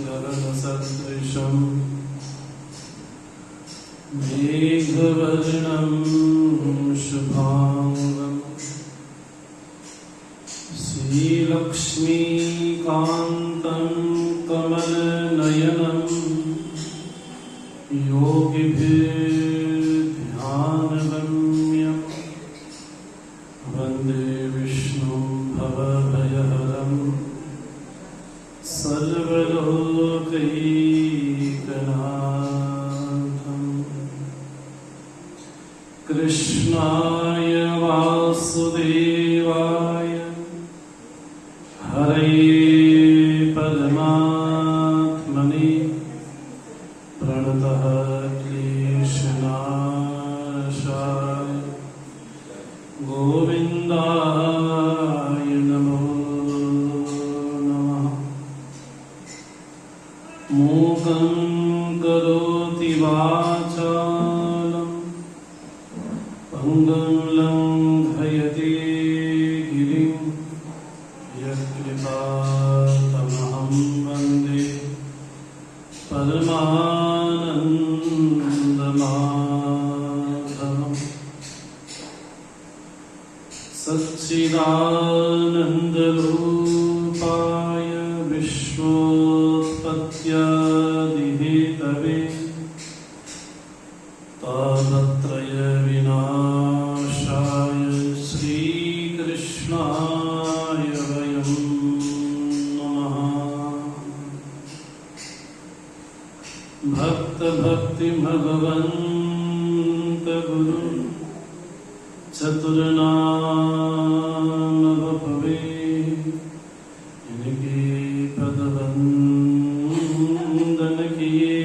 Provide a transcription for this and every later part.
गगनसदृशं मेघवर्णं शुभांगं श्रीलक्ष्मीकान्तं कमलनयनं योगिभिर्ध्यानगम्यं वन्दे विष्णुं भवभयहरं सर्वलोकैकनाथं कृष्णाय वासुदेवाय हरे परमात्मने प्रणतः क्लेशनाशाय गोविन्दाय नमो नमः। मूकं करोति वाचालं पङ्गुं लङ्घयति गिरिं यत्कृपातमहं वन्दे परमानन्दमाधवम्। सच्चिदानन्दरूपाय विश्वोत्पत्त्यादिहेतवे तापत्रयविनाशाय श्रीकृष्णाय वयं नमः। भक्तभक्तिभगवन्त गुरु चतुर्नाम भवे इनके पदवंदन किए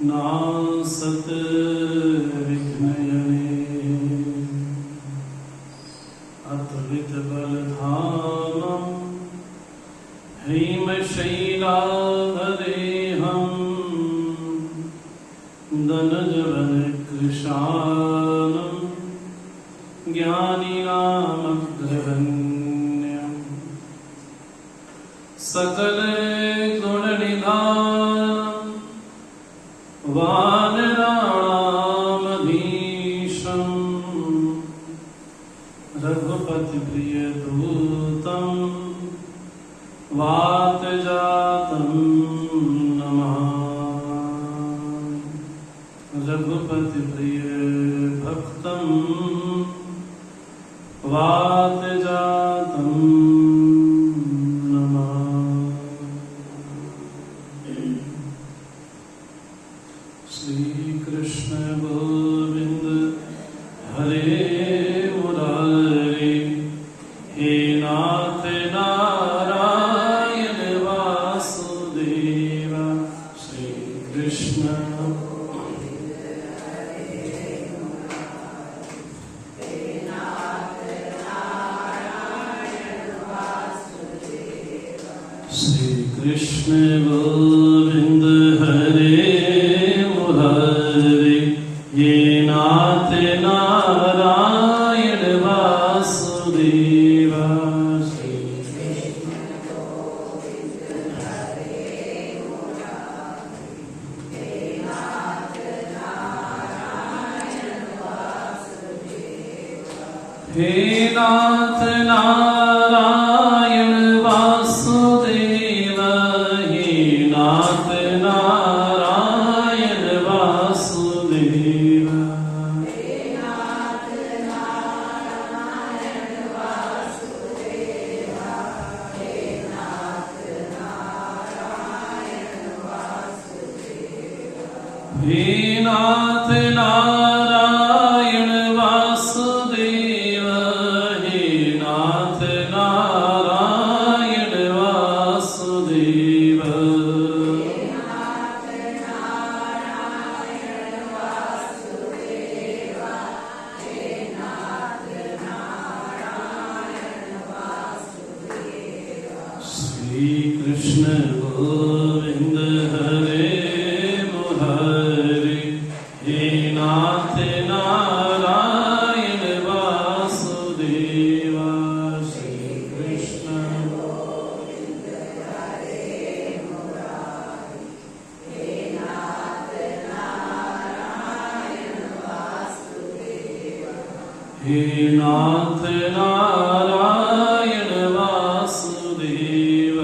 नासत विघ्नयने। अतुलित बलधामं हेमशैलाधरेहं दनजवनकृशानं ज्ञानिनामग्रगण्यं सकलगुणनिधानं वानराणामधीशं रघुपतिप्रियदूतं वातजातं नमः। रघुपतिप्रिय भक्तं वातजातं नमः। श्रीकृष्ण गोविंद हरे मुरारे हे नाथ नारायण वासुदेव। श्रीकृष्ण कृष्ण गोविंद हरे मुरारे हे नाथ नारायण वासुदेव। हे नाथ नारायण वासुदेव। हे नाथ नारायण वासुदेव। हे नाथ नारायण वासुदेव। हे नाथ नारायण वासुदेव। हे नाथ नारायण वासुदेव। हे नाथ नारायण वासुदेव। श्रीकृष्ण गोविंद हरे मुरारे हे नाथ नारायण वासुदेव। श्रीकृष्ण नाथ नारायण वासुदेव,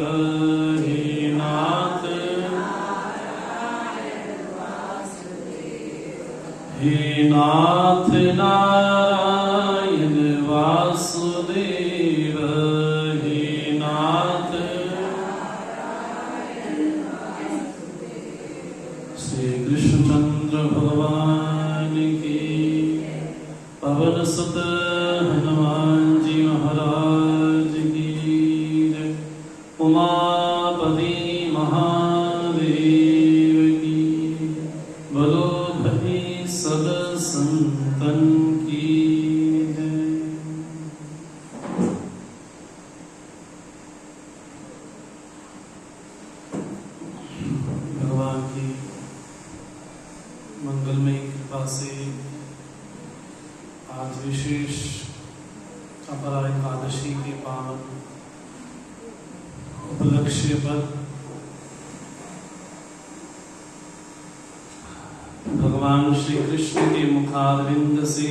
हे नाथ हे नाथ नारायण वासुदेव, हे नाथ। श्री कृष्णचंद्र भगवान की, पवन सुत हनुमान जी महाराज की, उमापति महादेव की, बोलो भई सद संतन की जय। भगवान की मंगलमय कृपा से आज विशेष अपरा एकादशी के पावन उपलक्ष्य पर भगवान श्री कृष्ण के मुखारविंद से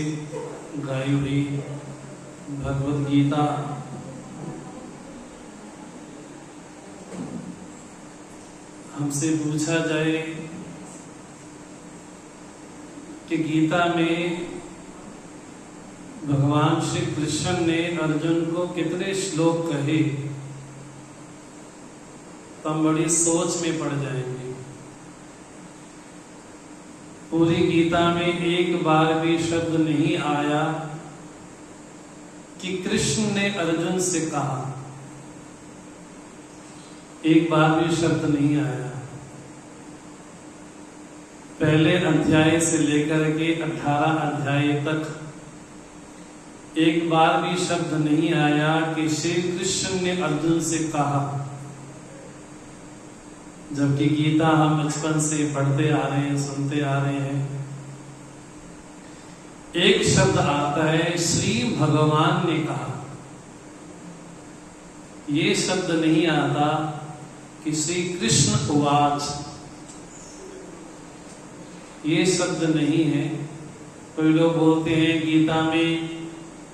गाई हुई भगवद गीता हमसे पूछा जाए कि गीता में भगवान श्री कृष्ण ने अर्जुन को कितने श्लोक कहे, तो हम बड़ी सोच में पड़ जाएंगे। पूरी गीता में एक बार भी शब्द नहीं आया कि कृष्ण ने अर्जुन से कहा, एक बार भी शब्द नहीं आया। पहले अध्याय से लेकर के 18 अध्याय तक एक बार भी शब्द नहीं आया कि श्री कृष्ण ने अर्जुन से कहा, जबकि गीता हम बचपन से पढ़ते आ रहे हैं, सुनते आ रहे हैं। एक शब्द आता है श्री भगवान ने कहा, ये शब्द नहीं आता कि श्री कृष्ण उवाच, ये शब्द नहीं है। कोई लोग बोलते हैं गीता में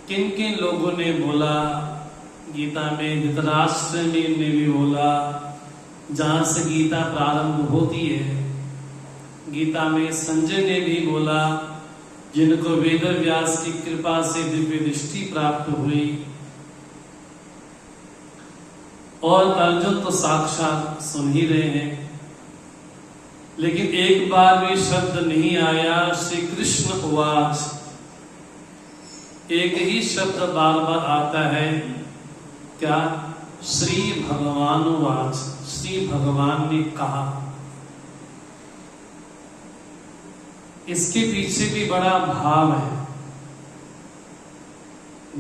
किन किन लोगों ने बोला, गीता में धृतराष्ट्र ने भी बोला, जहां से गीता प्रारंभ होती है। गीता में संजय ने भी बोला, जिनको वेद व्यास की कृपा से दिव्य दृष्टि प्राप्त हुई, और अर्जुन तो साक्षात सुन ही रहे हैं। लेकिन एक बार भी शब्द नहीं आया श्री कृष्ण उवाच। एक ही शब्द बार बार आता है, क्या? श्री भगवान उवाच, श्री भगवान ने कहा। इसके पीछे भी बड़ा भाव है।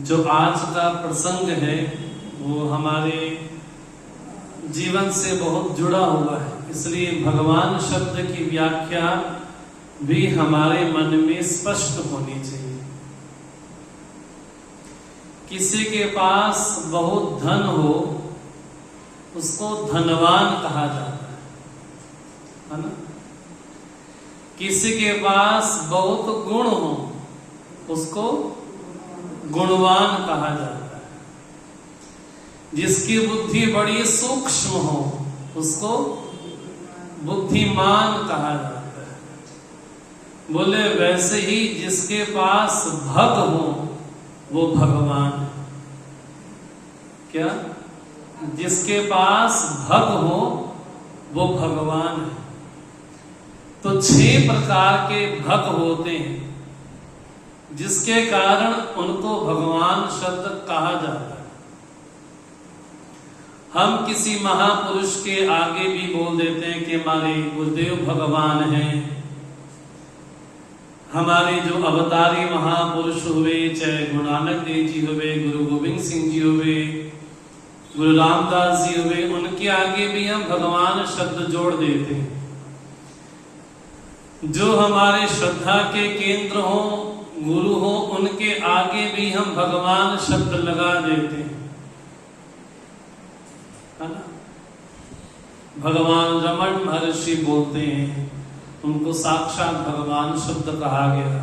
जो आज का प्रसंग है वो हमारे जीवन से बहुत जुड़ा हुआ है, इसलिए भगवान शब्द की व्याख्या भी हमारे मन में स्पष्ट होनी चाहिए। किसी के पास बहुत धन हो उसको धनवान कहा जाता है ना? किसी के पास बहुत गुण हो उसको गुणवान कहा जाता है। जिसकी बुद्धि बड़ी सूक्ष्म हो उसको बुद्धिमान कहा जाता है। बोले वैसे ही जिसके पास भग हो वो भगवान है। क्या? जिसके पास भग हो वो भगवान है। तो 6 प्रकार के भग होते हैं जिसके कारण उनको भगवान शब्द कहा जाता है। हम किसी महापुरुष के आगे भी बोल देते हैं कि हमारे गुरुदेव भगवान हैं। हमारे जो अवतारी महापुरुष हुए, चाहे गुरु नानक देव जी हुए, गुरु गोविंद सिंह जी हुए, गुरु रामदास जी हुए, उनके आगे भी हम भगवान शब्द जोड़ देते हैं। जो हमारे श्रद्धा के केंद्र हो, गुरु हो, उनके आगे भी हम भगवान शब्द लगा देते हैं, है ना? भगवान रमन महर्षि बोलते हैं, उनको साक्षात भगवान शब्द कहा गया।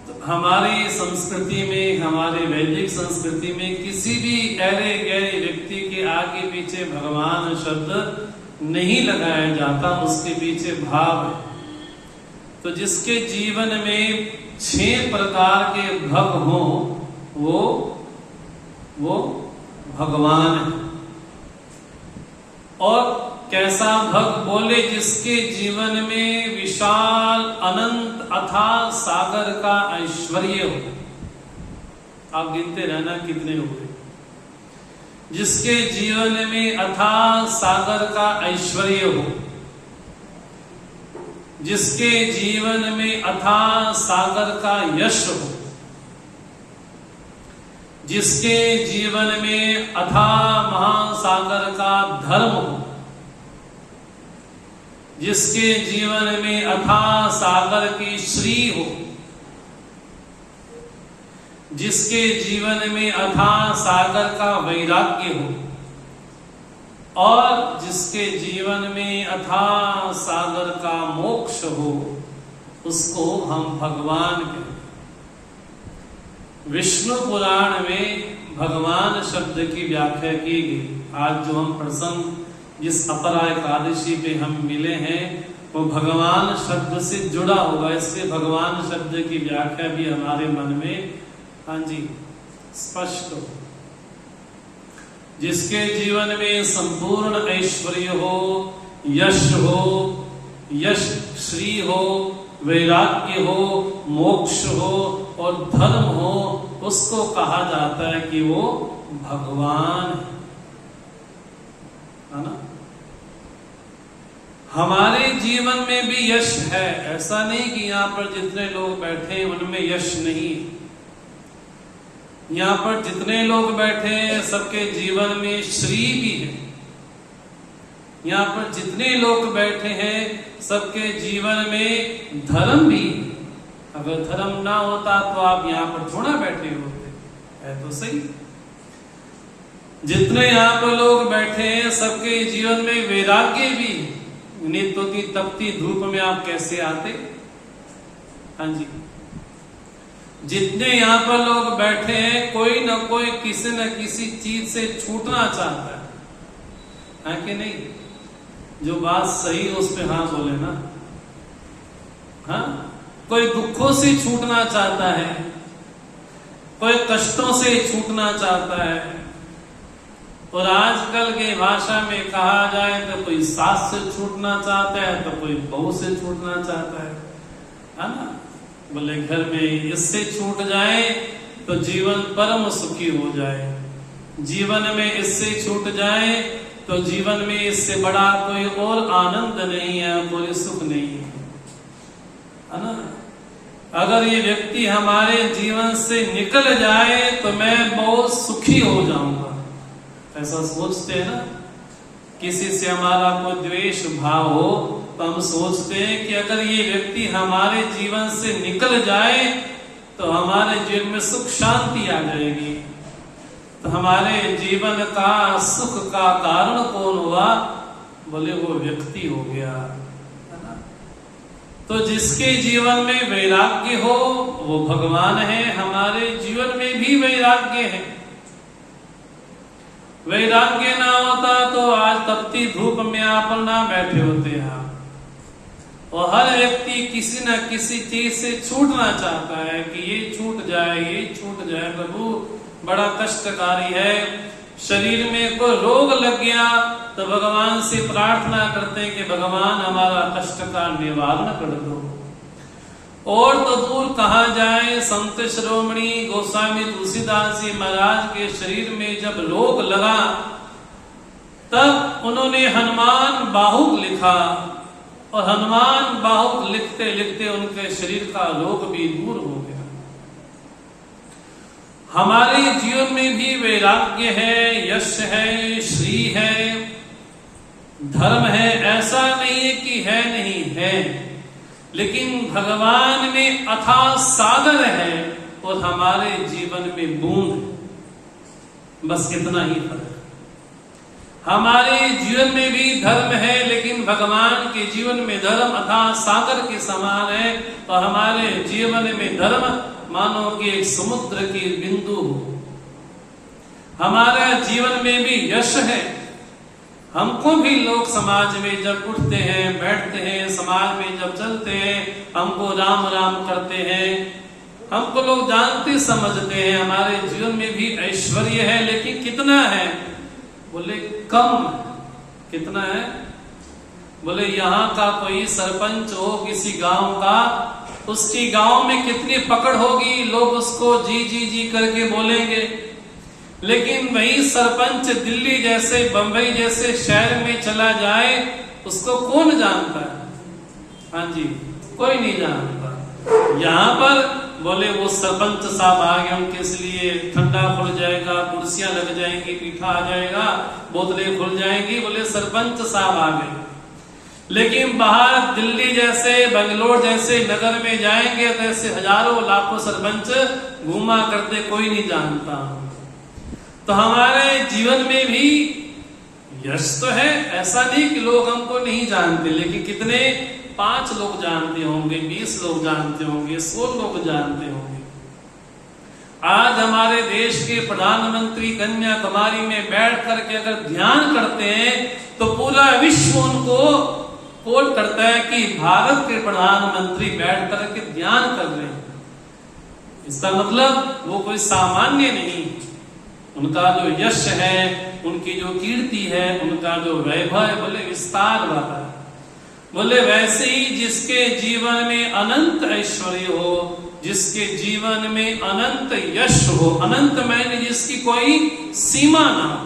तो हमारी संस्कृति में, हमारे वैदिक संस्कृति में किसी भी अरे गहरे व्यक्ति के आगे पीछे भगवान शब्द नहीं लगाया जाता, उसके पीछे भाव है। तो जिसके जीवन में 6 प्रकार के भग हो वो भगवान है। और कैसा भग बोले? जिसके जीवन में विशाल अनंत अथाह सागर का ऐश्वर्य हो। आप गिनते रहना कितने हुए। जिसके जीवन में अथाह सागर का ऐश्वर्य हो, जिसके जीवन में अथाह सागर का यश हो, जिसके जीवन में अथाह महासागर का धर्म हो, जिसके जीवन में अथाह सागर की श्री हो, जिसके जीवन में अथाह सागर का वैराग्य हो, और जिसके जीवन में अथाह सागर का मोक्ष हो, उसको हम भगवान कहते हैं। विष्णु पुराण में भगवान शब्द की व्याख्या की गई। आज जो हम प्रसंग, जिस अपरा एकादशी पे हम मिले हैं, वो भगवान शब्द से जुड़ा होगा। इसलिए भगवान शब्द की व्याख्या भी हमारे मन में, हाँ जी, स्पष्ट हो। जिसके जीवन में संपूर्ण ऐश्वर्य हो, यश हो, यश श्री हो, वैराग्य हो, मोक्ष हो और धर्म हो, उसको कहा जाता है कि वो भगवान है ना। हमारे जीवन में भी यश है। ऐसा नहीं कि यहाँ पर जितने लोग बैठे हैं उनमें यश नहीं है। यहाँ पर जितने लोग बैठे हैं सबके जीवन में श्री भी है। यहाँ पर जितने लोग बैठे हैं सबके जीवन में धर्म भी है। अगर धर्म ना होता तो आप यहाँ पर थोड़ा बैठे होते, है तो सही। जितने यहाँ पर लोग बैठे हैं सबके जीवन में वैराग्य भी है। नित्य की तपती धूप में आप कैसे आते? हाँ जी। जितने यहाँ पर लोग बैठे हैं कोई ना कोई किसी न किसी चीज से छूटना चाहता है कि नहीं? जो बात सही है उस पे हाँ बोले ना। हाँ, कोई दुखों से छूटना चाहता है, कोई कष्टों से छूटना चाहता है। और आजकल के भाषा में कहा जाए तो कोई सास से छूटना चाहता है तो कोई बहू से छूटना चाहता है ना। बोले घर में इससे छूट जाए तो जीवन परम सुखी हो जाए, जीवन में इससे छूट जाए तो जीवन में इससे बड़ा कोई और आनंद नहीं है, कोई सुख नहीं है ना। अगर ये व्यक्ति हमारे जीवन से निकल जाए तो मैं बहुत सुखी हो जाऊंगा, ऐसा सोचते हैं ना। किसी से हमारा कोई द्वेष भाव हो तो हम सोचते हैं कि अगर ये व्यक्ति हमारे जीवन से निकल जाए तो हमारे जीवन में सुख शांति आ जाएगी। तो हमारे जीवन का सुख का कारण कौन हुआ? बोले वो व्यक्ति हो गया, है ना। तो जिसके जीवन में वैराग्य हो वो भगवान है। हमारे जीवन में भी वैराग्य है। वैराग्य ना होता तो आज तपती धूप में आप ना बैठे होते हैं। और हर व्यक्ति किसी न किसी चीज से छूटना चाहता है कि ये छूट जाए, ये छूट जाए। प्रभु बड़ा कष्टकारी है। शरीर में कोई रोग लग गया तो भगवान से प्रार्थना करते हैं कि भगवान हमारा कष्ट का निवारण कर दो। और तो दूर कहा जाए, संत शिरोमणि गोस्वामी तुलसीदास जी महाराज के शरीर में जब रोग लगा तब उन्होंने हनुमान बाहुक लिखा। और हनुमान बाहुक लिखते लिखते उनके शरीर का रोग भी दूर हो गया। हमारे जीवन में भी वैराग्य है, यश है, श्री है, धर्म है। ऐसा नहीं है कि है नहीं है, लेकिन भगवान में अथाह सागर है और हमारे जीवन में बूंद। बस इतना ही फर्क। हमारे जीवन में भी धर्म है लेकिन भगवान के जीवन में धर्म अथाह सागर के समान है। और हमारे जीवन में धर्म मानो कि एक समुद्र की बिंदु हो। हमारे जीवन में भी यश है। हमको भी लोग समाज में जब उठते हैं, बैठते हैं, समाज में जब चलते हैं, हमको राम राम करते हैं, हमको लोग जानते समझते हैं। हमारे जीवन में भी ऐश्वर्य है, लेकिन कितना है? बोले कम। कितना है? बोले यहाँ का कोई सरपंच हो किसी गांव का, उसकी गांव में कितनी पकड़ होगी, लोग उसको जी जी जी करके बोलेंगे। लेकिन वही सरपंच दिल्ली जैसे, बंबई जैसे शहर में चला जाए, उसको कौन जानता है? हाँ जी, कोई नहीं जानता। यहाँ पर बोले वो सरपंच साहब आ गए, उनके इसलिए ठंडा खुल जाएगा, कुर्सियां लग जाएंगी, पीठा आ जाएगा, बोतलें खुल जाएंगी, बोले सरपंच साहब आ गए। लेकिन बाहर दिल्ली जैसे, बेंगलोर जैसे नगर में जाएंगे तो ऐसे हजारों लाखों सरपंच घूमा करते, कोई नहीं जानता। तो हमारे जीवन में भी यश तो है, ऐसा नहीं कि लोग हमको नहीं जानते, लेकिन कितने? 5 लोग जानते होंगे, 20 लोग जानते होंगे, 100 लोग जानते होंगे। आज हमारे देश के प्रधानमंत्री कन्याकुमारी में बैठ करके अगर ध्यान करते हैं तो पूरा विश्व उनको कोट करता है कि भारत के प्रधानमंत्री बैठ करके ध्यान कर रहे हैं। इसका मतलब वो कोई सामान्य नहीं। उनका जो यश है, उनकी जो कीर्ति है, उनका जो वैभव है, बोले विस्तार वाला है। बोले वैसे ही जिसके जीवन में अनंत ऐश्वर्य हो, जिसके जीवन में अनंत यश हो, अनंत मैंने जिसकी कोई सीमा ना हो,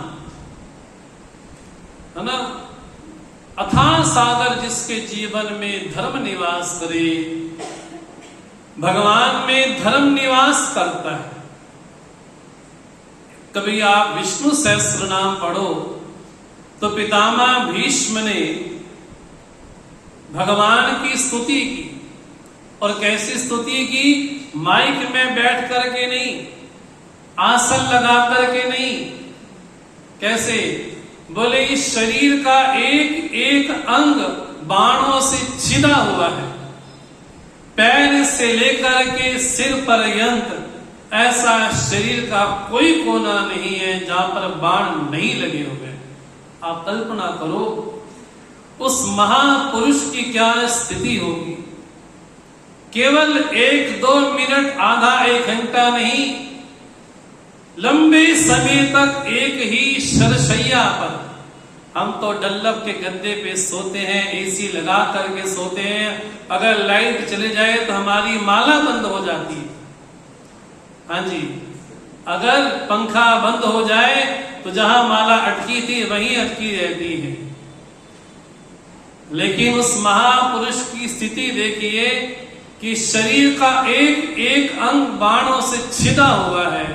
है ना, अथाह सागर जिसके जीवन में धर्म निवास करे, भगवान में धर्म निवास करता है। कभी आप विष्णु सहस्त्र नाम पढ़ो तो पितामह भीष्म ने भगवान की स्तुति की। और कैसी स्तुति की? माइक में बैठ करके नहीं, आसन लगा करके नहीं। कैसे? बोले इस शरीर का एक एक अंग बाणों से छिदा हुआ है, पैर से लेकर के सिर पर्यंत ऐसा शरीर का कोई कोना नहीं है जहां पर बाण नहीं लगे हुए। आप कल्पना करो उस महापुरुष की क्या स्थिति होगी। केवल 1-2 मिनट, आधा 1 घंटा नहीं, लंबे समय तक एक ही शरशैया पर। हम तो डल्लब के गद्दे पे सोते हैं, एसी लगा करके सोते हैं, अगर लाइट चले जाए तो हमारी माला बंद हो जाती है। हाँ जी, अगर पंखा बंद हो जाए तो जहां माला अटकी थी वहीं अटकी रहती है। लेकिन उस महापुरुष की स्थिति देखिए कि शरीर का एक एक अंग बाणों से छिदा हुआ है,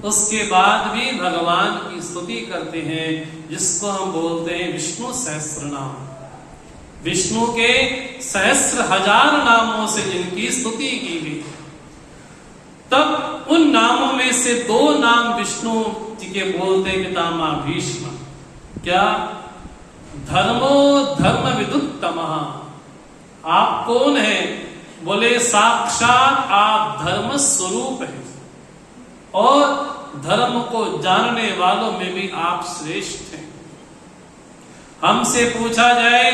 उसके बाद भी भगवान की स्तुति करते हैं, जिसको हम बोलते हैं विष्णु सहस्त्र नाम। विष्णु के सहस्त्र हजार नामों से जिनकी स्तुति की गई, तब उन नामों में से 2 नाम विष्णु जी के बोलते पितामह भीष्म। क्या? धर्मो धर्म विदुत्तमः। आप कौन है? बोले साक्षात आप धर्म स्वरूप है, और धर्म को जानने वालों में भी आप श्रेष्ठ हैं। हमसे पूछा जाए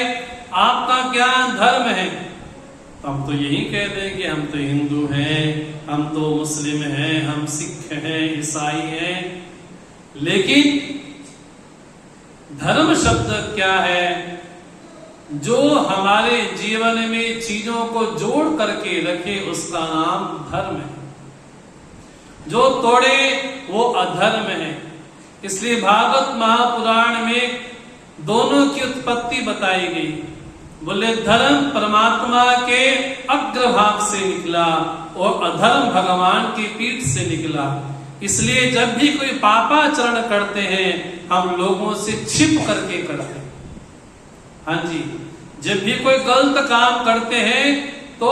आपका क्या धर्म है, हम तो यही कह देंगे हम तो हिंदू हैं, हम तो मुस्लिम हैं, हम सिख हैं, ईसाई हैं। लेकिन धर्म शब्द क्या है? जो हमारे जीवन में चीजों को जोड़ करके रखे उसका नाम धर्म है। जो तोड़े वो अधर्म है। इसलिए भागवत महापुराण में दोनों की उत्पत्ति बताई गई। बोले धर्म परमात्मा के अग्रभाग से निकला और अधर्म भगवान की पीठ से निकला। इसलिए जब भी कोई पापाचरण करते हैं हम लोगों से छिप करके करते हैं। हाँ जी, जब भी कोई गलत काम करते हैं तो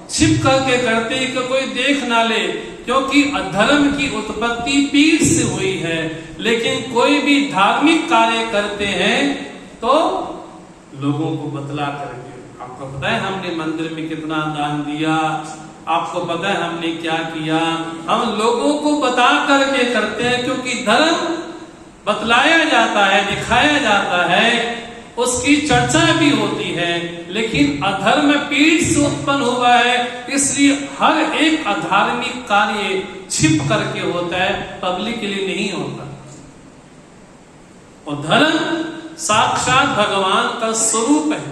छिप करके करते हैं कि कोई देख ना ले, क्योंकि अधर्म की उत्पत्ति पीठ से हुई है। लेकिन कोई भी धार्मिक कार्य करते हैं तो लोगों को बतला करके। आपको पता है हमने मंदिर में कितना दान दिया, आपको पता है हमने क्या किया, हम लोगों को बता करके करते हैं, क्योंकि धर्म बतलाया जाता है, दिखाया जाता है, उसकी चर्चा भी होती है, लेकिन अधर्म पीठ से उत्पन्न हुआ है, इसलिए हर एक अधार्मिक कार्य छिप करके होता है, पब्लिक के लिए नहीं होता। और धर्म साक्षात भगवान का स्वरूप है।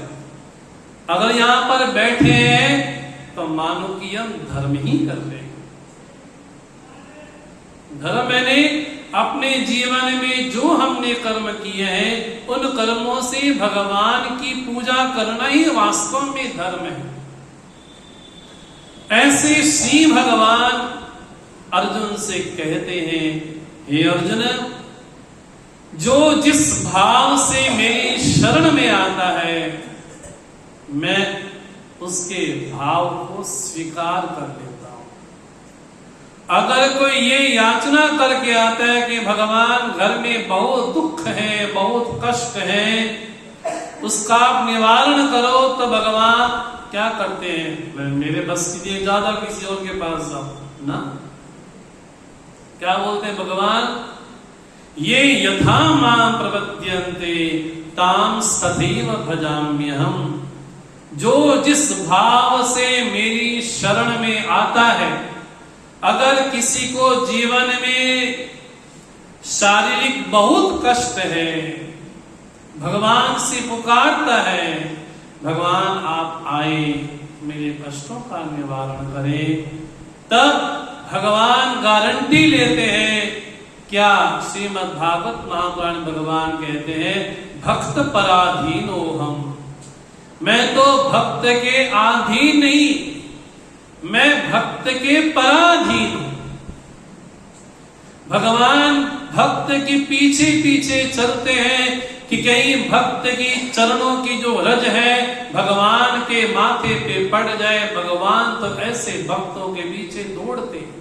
अगर यहां पर बैठे हैं तो मानो कि हम धर्म ही कर रहे हैं। धर्म मैंने अपने जीवन में जो हमने कर्म किए हैं, उन कर्मों से भगवान की पूजा करना ही वास्तव में धर्म है। ऐसे श्री भगवान अर्जुन से कहते हैं, हे अर्जुन, जो जिस भाव से मेरी शरण में आता है, मैं उसके भाव को स्वीकार कर लेता हूं। अगर कोई ये याचना करके आता है कि भगवान घर में बहुत दुख है, बहुत कष्ट है, उसका आप निवारण करो, तो भगवान क्या करते हैं, मेरे बस कीजिए, ज्यादा किसी और के पास जाओ ना। क्या बोलते हैं भगवान, ये यथा मां प्रपद्यन्ते ताम तथैव भजाम्यहम्। जो जिस भाव से मेरी शरण में आता है, अगर किसी को जीवन में शारीरिक बहुत कष्ट है, भगवान से पुकारता है, भगवान आप आए मेरे कष्टों का निवारण करें, तब भगवान गारंटी लेते हैं। क्या श्रीमद् भागवत महापुराण भगवान कहते हैं, भक्त पराधीनो हम, मैं तो भक्त के अधीन नहीं, मैं भक्त के पराधीन हूं। भगवान भक्त के पीछे पीछे चलते हैं कि कहीं भक्त की चरणों की जो रज है भगवान के माथे पे पड़ जाए। भगवान तो ऐसे भक्तों के पीछे दौड़ते हैं।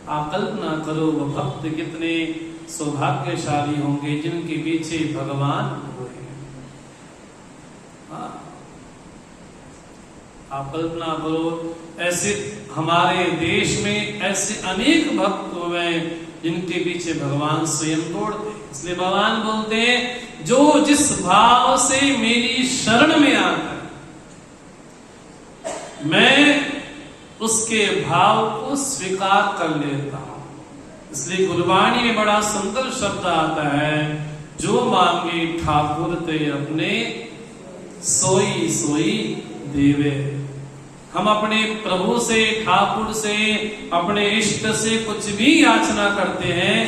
आप कल्पना करो वो भक्त कितने सौभाग्यशाली होंगे जिनके पीछे भगवान हुए हैं। आप कल्पना करो, ऐसे हमारे देश में ऐसे अनेक भक्त हुए जिनके पीछे भगवान स्वयं दौड़ते। इसलिए भगवान बोलते हैं, जो जिस भाव से मेरी शरण में आता है, मैं उसके भाव को स्वीकार कर लेता हूं। इसलिए गुरबाणी में बड़ा सुंदर शब्द आता है, जो मांगे ठाकुर ते अपने सोई सोई देवे। हम अपने प्रभु से, ठाकुर से, अपने इष्ट से कुछ भी याचना करते हैं,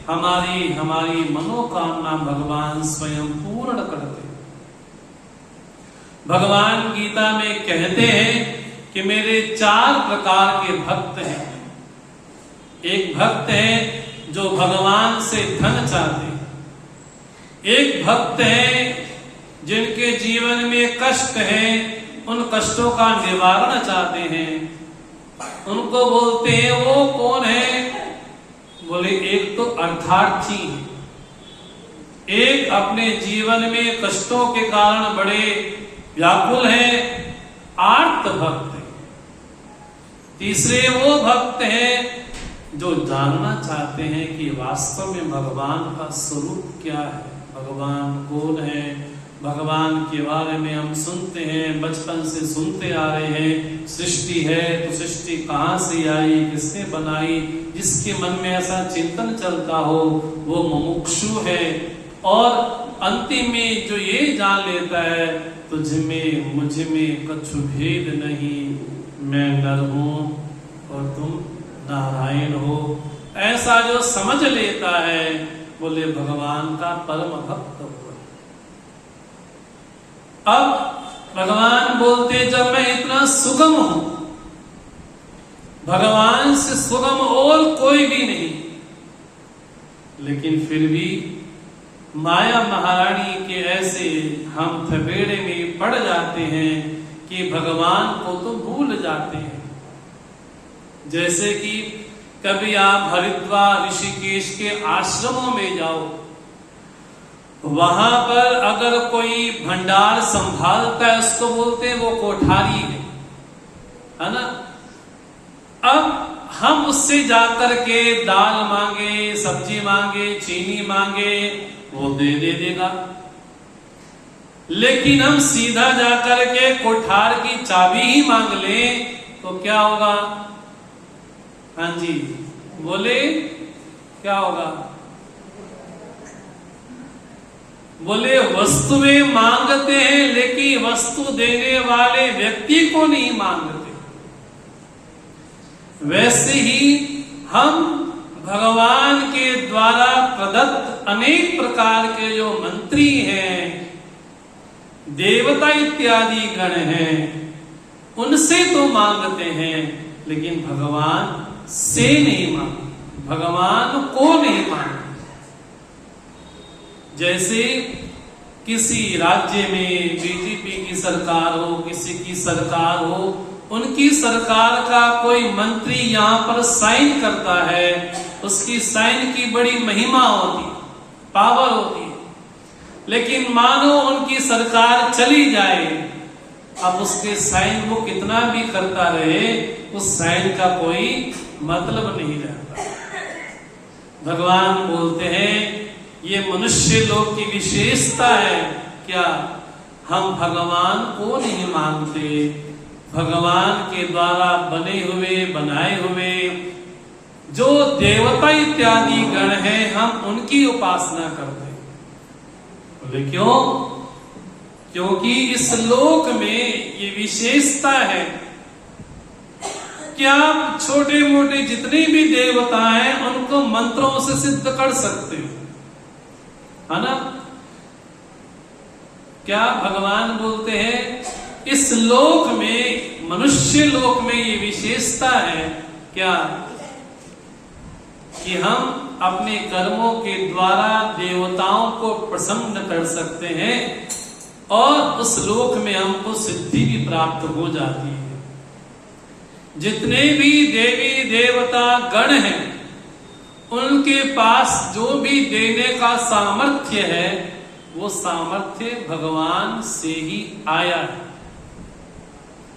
हमारी मनोकामना भगवान स्वयं पूर्ण करते हैं। भगवान गीता में कहते हैं कि मेरे 4 प्रकार के भक्त हैं। एक भक्त है जो भगवान से धन चाहते हैं। एक भक्त है जिनके जीवन में कष्ट है, उन कष्टों का निवारण चाहते हैं। उनको बोलते हैं, वो कौन है? बोले एक तो अर्थार्थी है, एक अपने जीवन में कष्टों के कारण बड़े व्याकुल है, आर्त भक्त है। तीसरे वो भक्त हैं जो जानना चाहते हैं कि वास्तव में भगवान का स्वरूप क्या है, भगवान कौन है। भगवान के बारे में हम सुनते हैं, बचपन से सुनते आ रहे हैं। सृष्टि है तो सृष्टि कहां से आई, किसने बनाई? जिसके मन में ऐसा चिंतन चलता हो वो मुमुक्षु है। और अंतिम में जो ये जान लेता है, तुझ में मुझ में कछु भेद नहीं, मैं नर हूं और तुम नारायण हो, ऐसा जो समझ लेता है, बोले भगवान का परम भक्त हुआ। अब भगवान बोलते, जब मैं इतना सुगम हूं, भगवान से सुगम और कोई भी नहीं, लेकिन फिर भी माया महारानी के ऐसे हम थपेड़े में पड़ जाते हैं कि भगवान को तो भूल जाते हैं। जैसे कि कभी आप हरिद्वार ऋषिकेश के आश्रमों में जाओ, वहां पर अगर कोई भंडार संभालता है, उसको बोलते हैं वो कोठारी है। है ना। अब हम उससे जाकर के दाल मांगे, सब्जी मांगे, चीनी मांगे, वो दे देगा। लेकिन हम सीधा जाकर के कोठार की चाबी ही मांग लें तो क्या होगा? हाँ जी बोले, क्या होगा? बोले वस्तुएं मांगते हैं लेकिन वस्तु देने वाले व्यक्ति को नहीं मांगते। वैसे ही हम भगवान के द्वारा प्रदत्त अनेक प्रकार के जो मंत्री हैं, देवता इत्यादि गण हैं, उनसे तो मांगते हैं लेकिन भगवान से नहीं मांगते, भगवान को नहीं मांगते। जैसे किसी राज्य में बीजेपी की सरकार हो, किसी की सरकार हो, उनकी सरकार का कोई मंत्री यहाँ पर साइन करता है, उसकी साइन की बड़ी महिमा होती है, पावर होती है। लेकिन मानो उनकी सरकार चली जाए, अब उसके साइन वो कितना भी करता रहे, उस साइन का कोई मतलब नहीं रहता। भगवान बोलते हैं ये मनुष्य लोक की विशेषता है, क्या हम भगवान को नहीं मानते, भगवान के द्वारा बने हुए बनाए हुए जो देवता इत्यादि गण हैं, हम उनकी उपासना करते हैं। बोले क्यों? क्योंकि इस लोक में ये विशेषता है कि आप छोटे मोटे जितने भी देवता हैं उनको मंत्रों से सिद्ध कर सकते हो, है ना। क्या भगवान बोलते हैं इस लोक में, मनुष्य लोक में ये विशेषता है क्या कि हम अपने कर्मों के द्वारा देवताओं को प्रसन्न कर सकते हैं और उस लोक में हमको सिद्धि भी प्राप्त हो जाती है। जितने भी देवी देवता गण हैं उनके पास जो भी देने का सामर्थ्य है वो सामर्थ्य भगवान से ही आया है।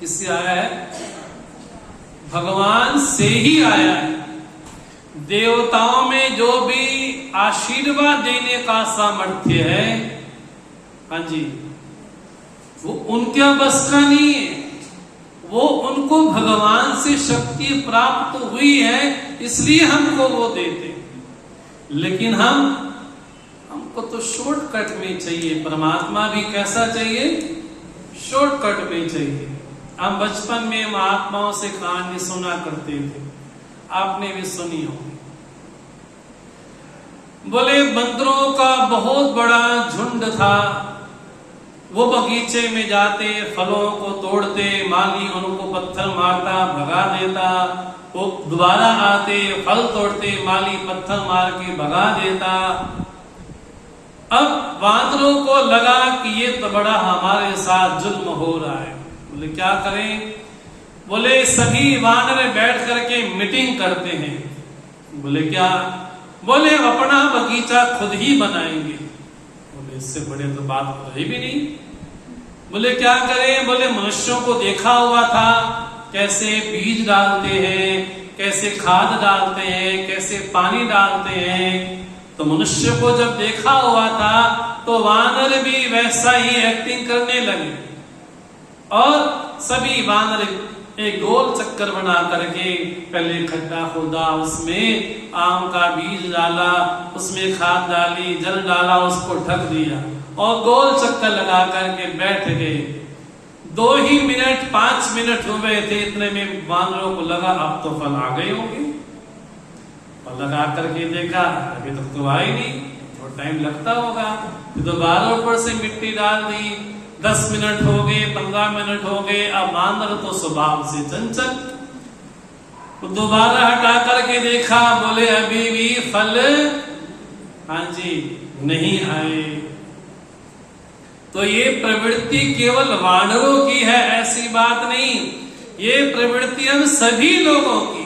किससे आया है? भगवान से ही आया है। देवताओं में जो भी आशीर्वाद देने का सामर्थ्य है, हाँ जी, वो उनके बस का नहीं है, वो उनको भगवान से शक्ति प्राप्त हुई है इसलिए हमको वो देते। लेकिन हमको तो शॉर्टकट में चाहिए। परमात्मा भी कैसा चाहिए? शॉर्टकट में चाहिए। हम बचपन में महात्माओं से कहानी सुना करते थे, आपने भी सुनी होगी। बोले बंदरों का बहुत बड़ा झुंड था, वो बगीचे में जाते, फलों को तोड़ते, माली उनको पत्थर मारता, भगा देता, वो दोबारा आते, फल तोड़ते, माली पत्थर मार के भगा देता। अब बांदरों को लगा कि ये तो बड़ा हमारे साथ जुल्म हो रहा है। बोले क्या करें? बोले सभी वानर बैठ करके मीटिंग करते हैं। बोले क्या? बोले अपना बगीचा खुद ही बनाएंगे। बोले इससे बड़े तो बात रही भी नहीं। बोले क्या करें? बोले मनुष्यों को देखा हुआ था कैसे बीज डालते हैं, कैसे खाद डालते हैं, कैसे पानी डालते हैं। तो मनुष्य को जब देखा हुआ था तो वानर भी वैसा ही एक्टिंग करने लगे और सभी वानर एक गोल चक्कर बना करके पहले खड्डा खोदा, उसमें आम का बीज डाला, उसमें खाद डाली, जल डाला, उसको ढक दिया और गोल चक्कर लगा करके बैठ गए। 2 ही मिनट 5 मिनट हो गए थे, इतने में वानरों को लगा अब तो फल आ गए होंगे और लगा करके देखा अभी तक तो आई नहीं, थोड़ा टाइम लगता होगा। फिर दोबारा ऊपर से मिट्टी डाल दी, 10 मिनट हो गए, 15 मिनट हो गए। अब वानर तो स्वभाव से चंचल, तो दोबारा हटा करके देखा, बोले अभी भी फल हाँ जी नहीं आए। तो ये प्रवृत्ति केवल वानरों की है ऐसी बात नहीं, ये प्रवृत्ति हम सभी लोगों की।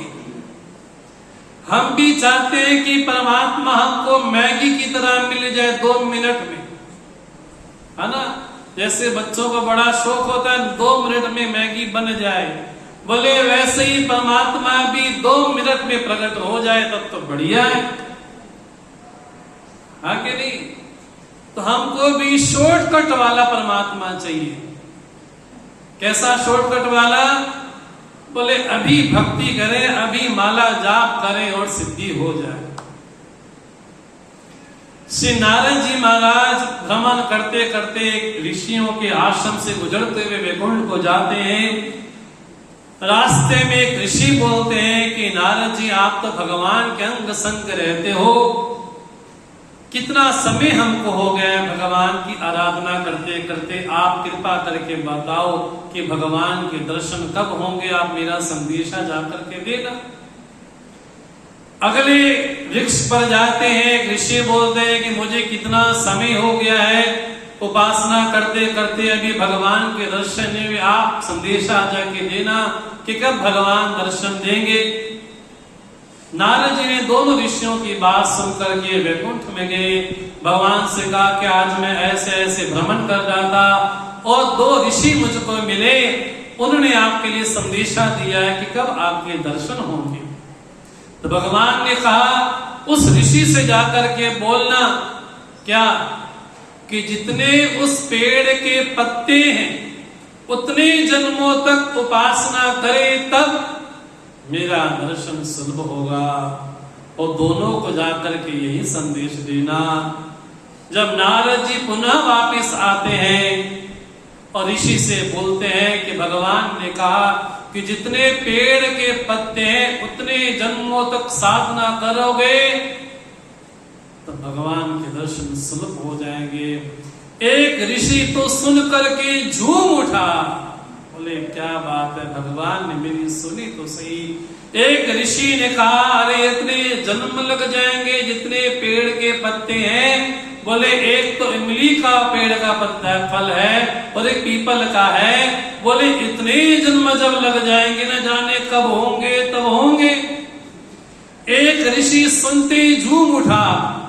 हम भी चाहते हैं कि परमात्मा हमको मैगी की तरह मिल जाए 2 मिनट में, है ना। जैसे बच्चों को बड़ा शौक होता है 2 मिनट में मैगी बन जाए। बोले वैसे ही परमात्मा भी 2 मिनट में प्रकट हो जाए तब तो बढ़िया है, हाँ कि नहीं? तो हमको भी शॉर्टकट वाला परमात्मा चाहिए। कैसा शॉर्टकट वाला? बोले अभी भक्ति करें, अभी माला जाप करें और सिद्धि हो जाए। श्री नारद जी महाराज भ्रमण करते करते ऋषियों के आश्रम से गुजरते हुए वैकुंठ को जाते हैं। रास्ते में एक ऋषि बोलते हैं कि नारद जी आप तो भगवान के अंग संग रहते हो, कितना समय हमको हो गया है भगवान की आराधना करते करते, आप कृपा करके बताओ कि भगवान के दर्शन कब होंगे, आप मेरा संदेशा जाकर के देना। अगले वृक्ष पर जाते हैं, ऋषि बोलते हैं कि मुझे कितना समय हो गया है उपासना करते करते, अभी भगवान के दर्शन नहीं हुए, आप संदेशा जाके देना कि कब भगवान दर्शन देंगे। नारद जी ने दोनों ऋषियों की बात सुनकर के वैकुंठ में गए, भगवान से कहा कि आज मैं ऐसे ऐसे भ्रमण कर रहा था और 2 ऋषि मुझको मिले, उन्होंने आपके लिए संदेशा दिया है कि कब आपके दर्शन होंगे। तो भगवान ने कहा उस ऋषि से जाकर के बोलना क्या कि जितने उस पेड़ के पत्ते हैं उतने जन्मों तक उपासना करे तब मेरा दर्शन सुलभ होगा। और दोनों को जाकर के यही संदेश देना। जब नारद जी पुनः वापस आते हैं और ऋषि से बोलते हैं कि भगवान ने कहा कि जितने पेड़ के पत्ते हैं उतने जन्मों तक साधना करोगे तो भगवान के दर्शन सुलभ हो जाएंगे। एक ऋषि तो सुन करके झूम उठा, बोले क्या बात है, भगवान ने मेरी सुनी तो सही। एक ऋषि ने कहा अरे इतने जन्म लग जाएंगे जितने पेड़ के पत्ते हैं। बोले एक तो इमली का पेड़ का पत्ता फल है और एक पीपल का है। बोले इतने जन्म जब लग जाएंगे न जाने कब होंगे तब होंगे। एक ऋषि सुनते झूम उठा,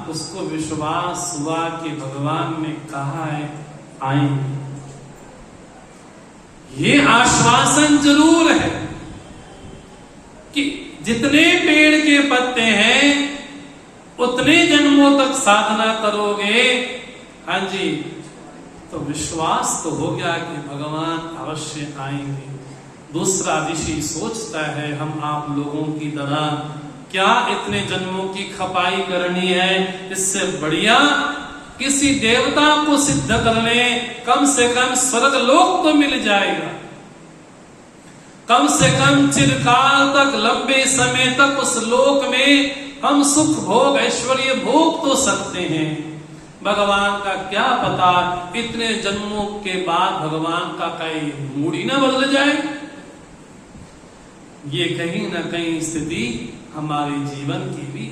उसको विश्वास हुआ कि भगवान ने कहा है आएंगे। ये आश्वासन जरूर है कि जितने पेड़ के पत्ते हैं उतने जन्मों तक साधना करोगे, हाँ जी, तो विश्वास तो हो गया कि भगवान अवश्य आएंगे। दूसरा ऋषि सोचता है हम आप लोगों की तरह क्या इतने जन्मों की खपाई करनी है, इससे बढ़िया किसी देवता को सिद्ध कर ले, कम से कम स्वर्ग लोक तो मिल जाएगा। कम से कम चिरकाल तक, लंबे समय तक उस लोक में हम सुख भोग ऐश्वर्य भोग तो सकते हैं। भगवान का क्या पता इतने जन्मों के बाद भगवान का कहीं मूड ही ना बदल जाए। ये कहीं ना कहीं स्थिति हमारे जीवन की भी।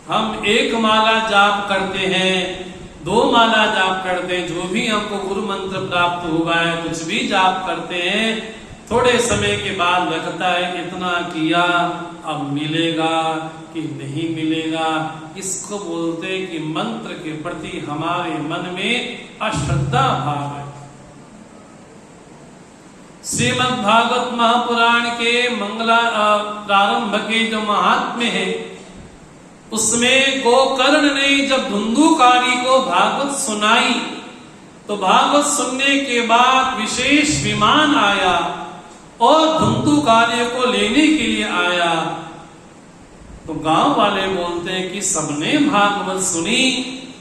हम एक माला जाप करते हैं, 2 माला जाप करते हैं, जो भी हमको गुरु मंत्र प्राप्त हुआ है, कुछ भी जाप करते हैं, थोड़े समय के बाद लगता है इतना किया अब मिलेगा कि नहीं मिलेगा। इसको बोलते हैं कि मंत्र के प्रति हमारे मन में अश्रद्धा भाव है। श्रीमद् भागवत महापुराण के मंगला प्रारंभ के जो महात्म्य है उसमें गोकर्ण ने जब धुंधुकारी को भागवत सुनाई तो भागवत सुनने के बाद विशेष विमान आया और धुंधुकारी को लेने के लिए आया। तो गांव वाले बोलते हैं कि सबने भागवत सुनी,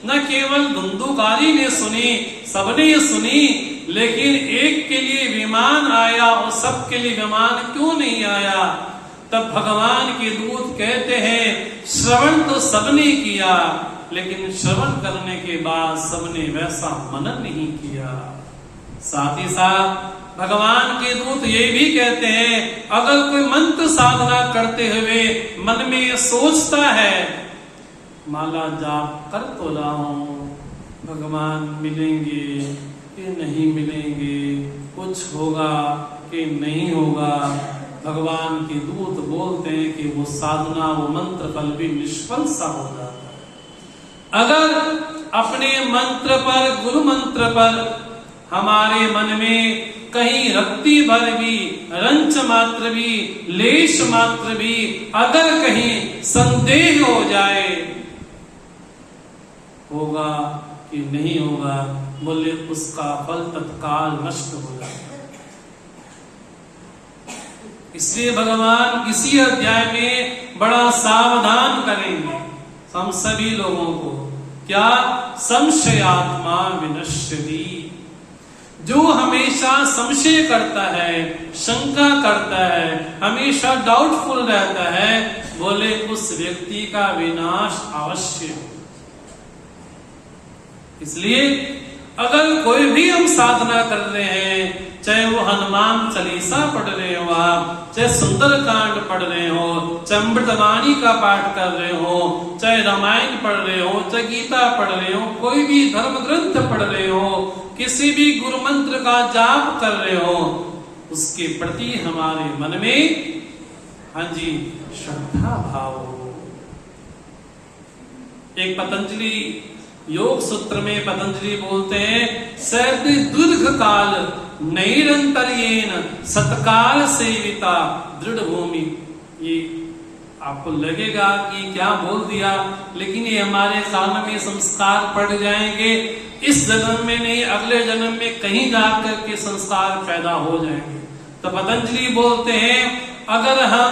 न केवल धुंधुकारी ने सुनी, सबने सुनी, लेकिन एक के लिए विमान आया और सबके लिए विमान क्यों नहीं आया? तब भगवान के दूत कहते हैं श्रवण तो सबने किया, लेकिन श्रवण करने के बाद सबने वैसा मनन नहीं किया। साथ ही साथ भगवान के दूत ये भी कहते हैं अगर कोई मंत्र साधना करते हुए मन में ये सोचता है माला जाप कर तो रहा हूं, भगवान मिलेंगे कि नहीं मिलेंगे, कुछ होगा कि नहीं होगा, भगवान के दूत बोलते हैं कि वो साधना, वो मंत्र फल भी निष्फल सा हो जाता है। अगर अपने मंत्र पर, गुरु मंत्र पर हमारे मन में कहीं रत्ती भर भी, रंच मात्र भी, लेश मात्र भी अगर कहीं संदेह हो जाए, होगा कि नहीं होगा, बोले उसका फल तत्काल नष्ट हो जाएगा। इसलिए भगवान इसी अध्याय में बड़ा सावधान करेंगे हम सभी लोगों को। क्या? संशयात्मा विनश्यति। जो हमेशा संशय करता है, शंका करता है, हमेशा डाउटफुल रहता है, बोले उस व्यक्ति का विनाश अवश्य हो। इसलिए अगर कोई भी हम साधना कर रहे हैं, चाहे वो हनुमान चालीसा पढ़ रहे हो आप, चाहे सुंदरकांड पढ़ रहे हो, चाहे अमृतवाणी का पाठ कर रहे हो, चाहे रामायण पढ़ रहे हो, चाहे गीता पढ़ रहे हो, कोई भी धर्म ग्रंथ पढ़ रहे हो, किसी भी गुरु मंत्र का जाप कर रहे हो, उसके प्रति हमारे मन में हाँ जी श्रद्धा भाव हो। एक पतंजलि योग सूत्र में पतंजलि बोलते हैं, सैति दीर्घ काल नैरंतर्येन सत्काल सेविता दृढ़ भूमि। ये आपको लगेगा कि क्या बोल दिया, लेकिन ये हमारे कान में संस्कार पड़ जाएंगे। इस जन्म में नहीं, अगले जन्म में कहीं जाकर के संस्कार पैदा हो जाएंगे। तो पतंजलि बोलते हैं, अगर हम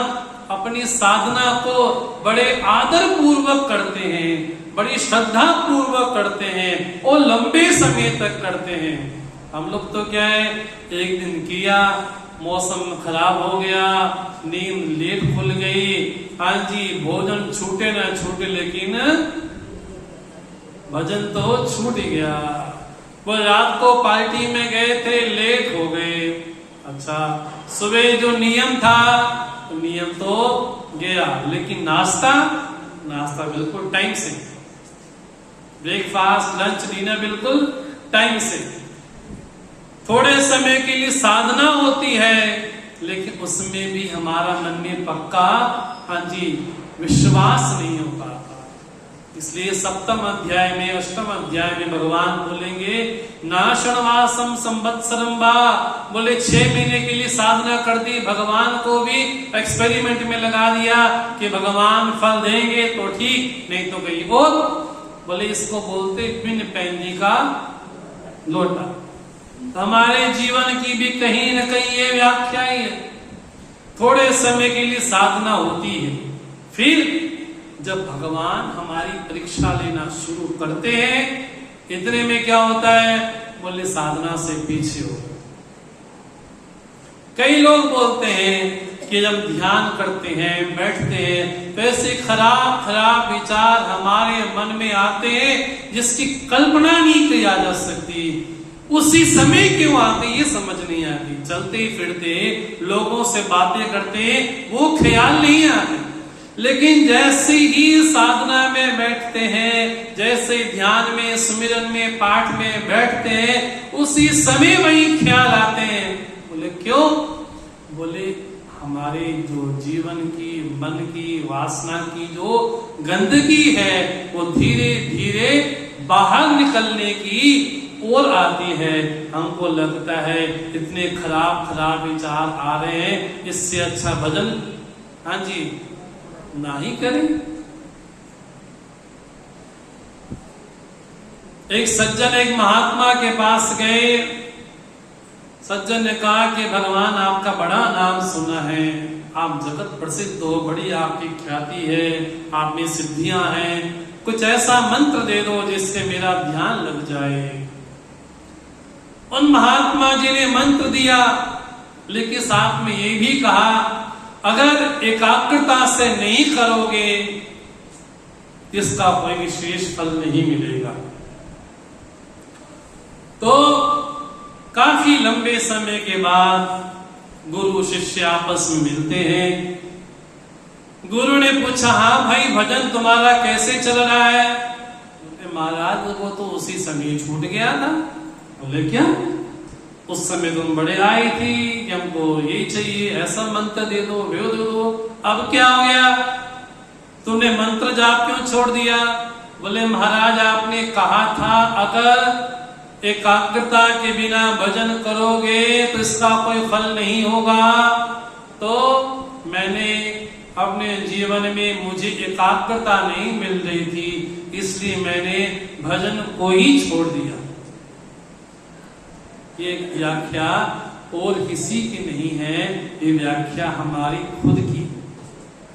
अपनी साधना को बड़े आदर पूर्वक करते हैं, बड़ी श्रद्धा पूर्वक करते हैं और लंबे समय तक करते हैं। हम लोग तो क्या है, एक दिन किया, मौसम खराब हो गया, नींद लेट खुल गई, हाँ जी भोजन छूटे ना छूटे, लेकिन भजन तो छूट गया। वो रात को पार्टी में गए थे, लेट हो गए। अच्छा, सुबह जो नियम था, नियम तो गया, लेकिन नाश्ता बिल्कुल टाइम से, ब्रेकफास्ट लंच डिनर बिल्कुल टाइम से। थोड़े समय के लिए साधना होती है, लेकिन उसमें भी हमारा मन में पक्का हाँ जी विश्वास नहीं हो पाता। इसलिए सप्तम अध्याय में, अष्टम अध्याय में भगवान बोलेंगे, नाशनवासम संवत्सरम वा, बोले 6 महीने के लिए साधना कर दी, भगवान को भी एक्सपेरिमेंट में लगा दिया कि भगवान फल देंगे तो ठीक, नहीं तो कहीं और। बोले इसको बोलते बिन पैंदी का लोटा। हमारे जीवन की भी कहीं न कहीं ये व्याख्या ही है। थोड़े समय के लिए साधना होती है, फिर जब भगवान हमारी परीक्षा लेना शुरू करते हैं, इतने में क्या होता है, बोले साधना से पीछे हो। कई लोग बोलते हैं कि जब ध्यान करते हैं, बैठते हैं, तो ऐसे खराब खराब विचार हमारे मन में आते हैं जिसकी कल्पना नहीं की जा सकती। उसी समय क्यों आते ये समझ नहीं आती। चलते फिरते लोगों से बातें करते वो ख्याल नहीं आते, लेकिन जैसे ही साधना में बैठते हैं, जैसे ध्यान में, सुमिरन में, पाठ में बैठते हैं, उसी समय वही ख्याल आते हैं। बोले क्यों? बोले हमारे जो जीवन की, मन की, वासना की जो गंदगी है, वो धीरे धीरे बाहर निकलने की और आती है। हमको लगता है इतने खराब खराब विचार आ रहे हैं, इससे अच्छा भजन हाँ जी ना ही करें। एक सज्जन एक महात्मा के पास गए। सज्जन ने कहा कि भगवान आपका बड़ा नाम सुना है, आप जगत प्रसिद्ध हो, बड़ी आपकी ख्याति है, आप में सिद्धियां हैं, कुछ ऐसा मंत्र दे दो जिससे मेरा ध्यान लग जाए। उन महात्मा जी ने मंत्र दिया, लेकिन साथ में ये भी कहा, अगर एकाग्रता से नहीं करोगे इसका कोई विशेष फल नहीं मिलेगा। तो काफी लंबे समय के बाद गुरु शिष्य आपस में मिलते हैं। गुरु ने पूछा, हाँ भाई भजन तुम्हारा कैसे चल रहा है? बोले महाराज वो तो उसी समय छूट गया था। बोले क्या? उस समय तुम बड़े आई थी कि हमको यही चाहिए, ऐसा मंत्र दे दो, वो दे दो, अब क्या हो गया? तुमने मंत्र जाप क्यों छोड़ दिया? बोले महाराज आपने कहा था अगर एकाग्रता के बिना भजन करोगे तो इसका कोई फल नहीं होगा। तो मैंने अपने जीवन में मुझे एकाग्रता नहीं मिल रही थी, इसलिए मैंने भजन को ही छोड़ दिया। ये व्याख्या और किसी की नहीं है, ये व्याख्या हमारी खुद की,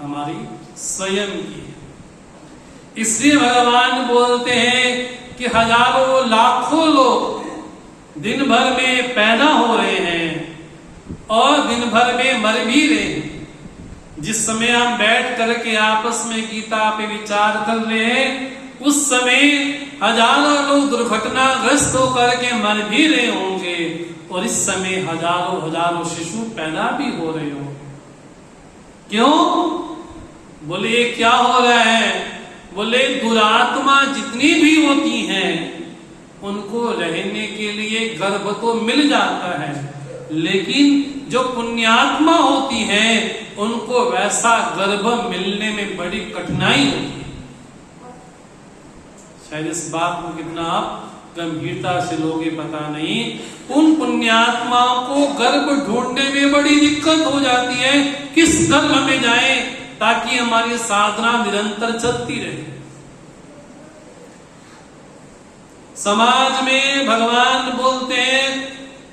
हमारी स्वयं की है। इसलिए भगवान बोलते हैं कि हजारों लाखों लोग दिन भर में पैदा हो रहे हैं और दिन भर में मर भी रहे हैं। जिस समय हम बैठ करके आपस में गीता पे विचार कर रहे हैं, उस समय हजारों लोग दुर्घटनाग्रस्त होकर के मर भी रहे होंगे और इस समय हजारों हजारों शिशु पैदा भी हो रहे होंगे। क्यों? बोले क्या हो रहा है? बोले दुरात्मा जितनी भी होती हैं उनको रहने के लिए गर्भ तो मिल जाता है, लेकिन जो पुण्यात्मा होती हैं उनको वैसा गर्भ मिलने में बड़ी कठिनाई होती है। शायद इस बात को कितना आप गंभीरता से लोगे पता नहीं। उन पुण्यात्माओं को गर्भ ढूंढने में बड़ी दिक्कत हो जाती है, किस गर्भ में जाए ताकि हमारी साधना निरंतर चलती रहे। समाज में भगवान बोलते हैं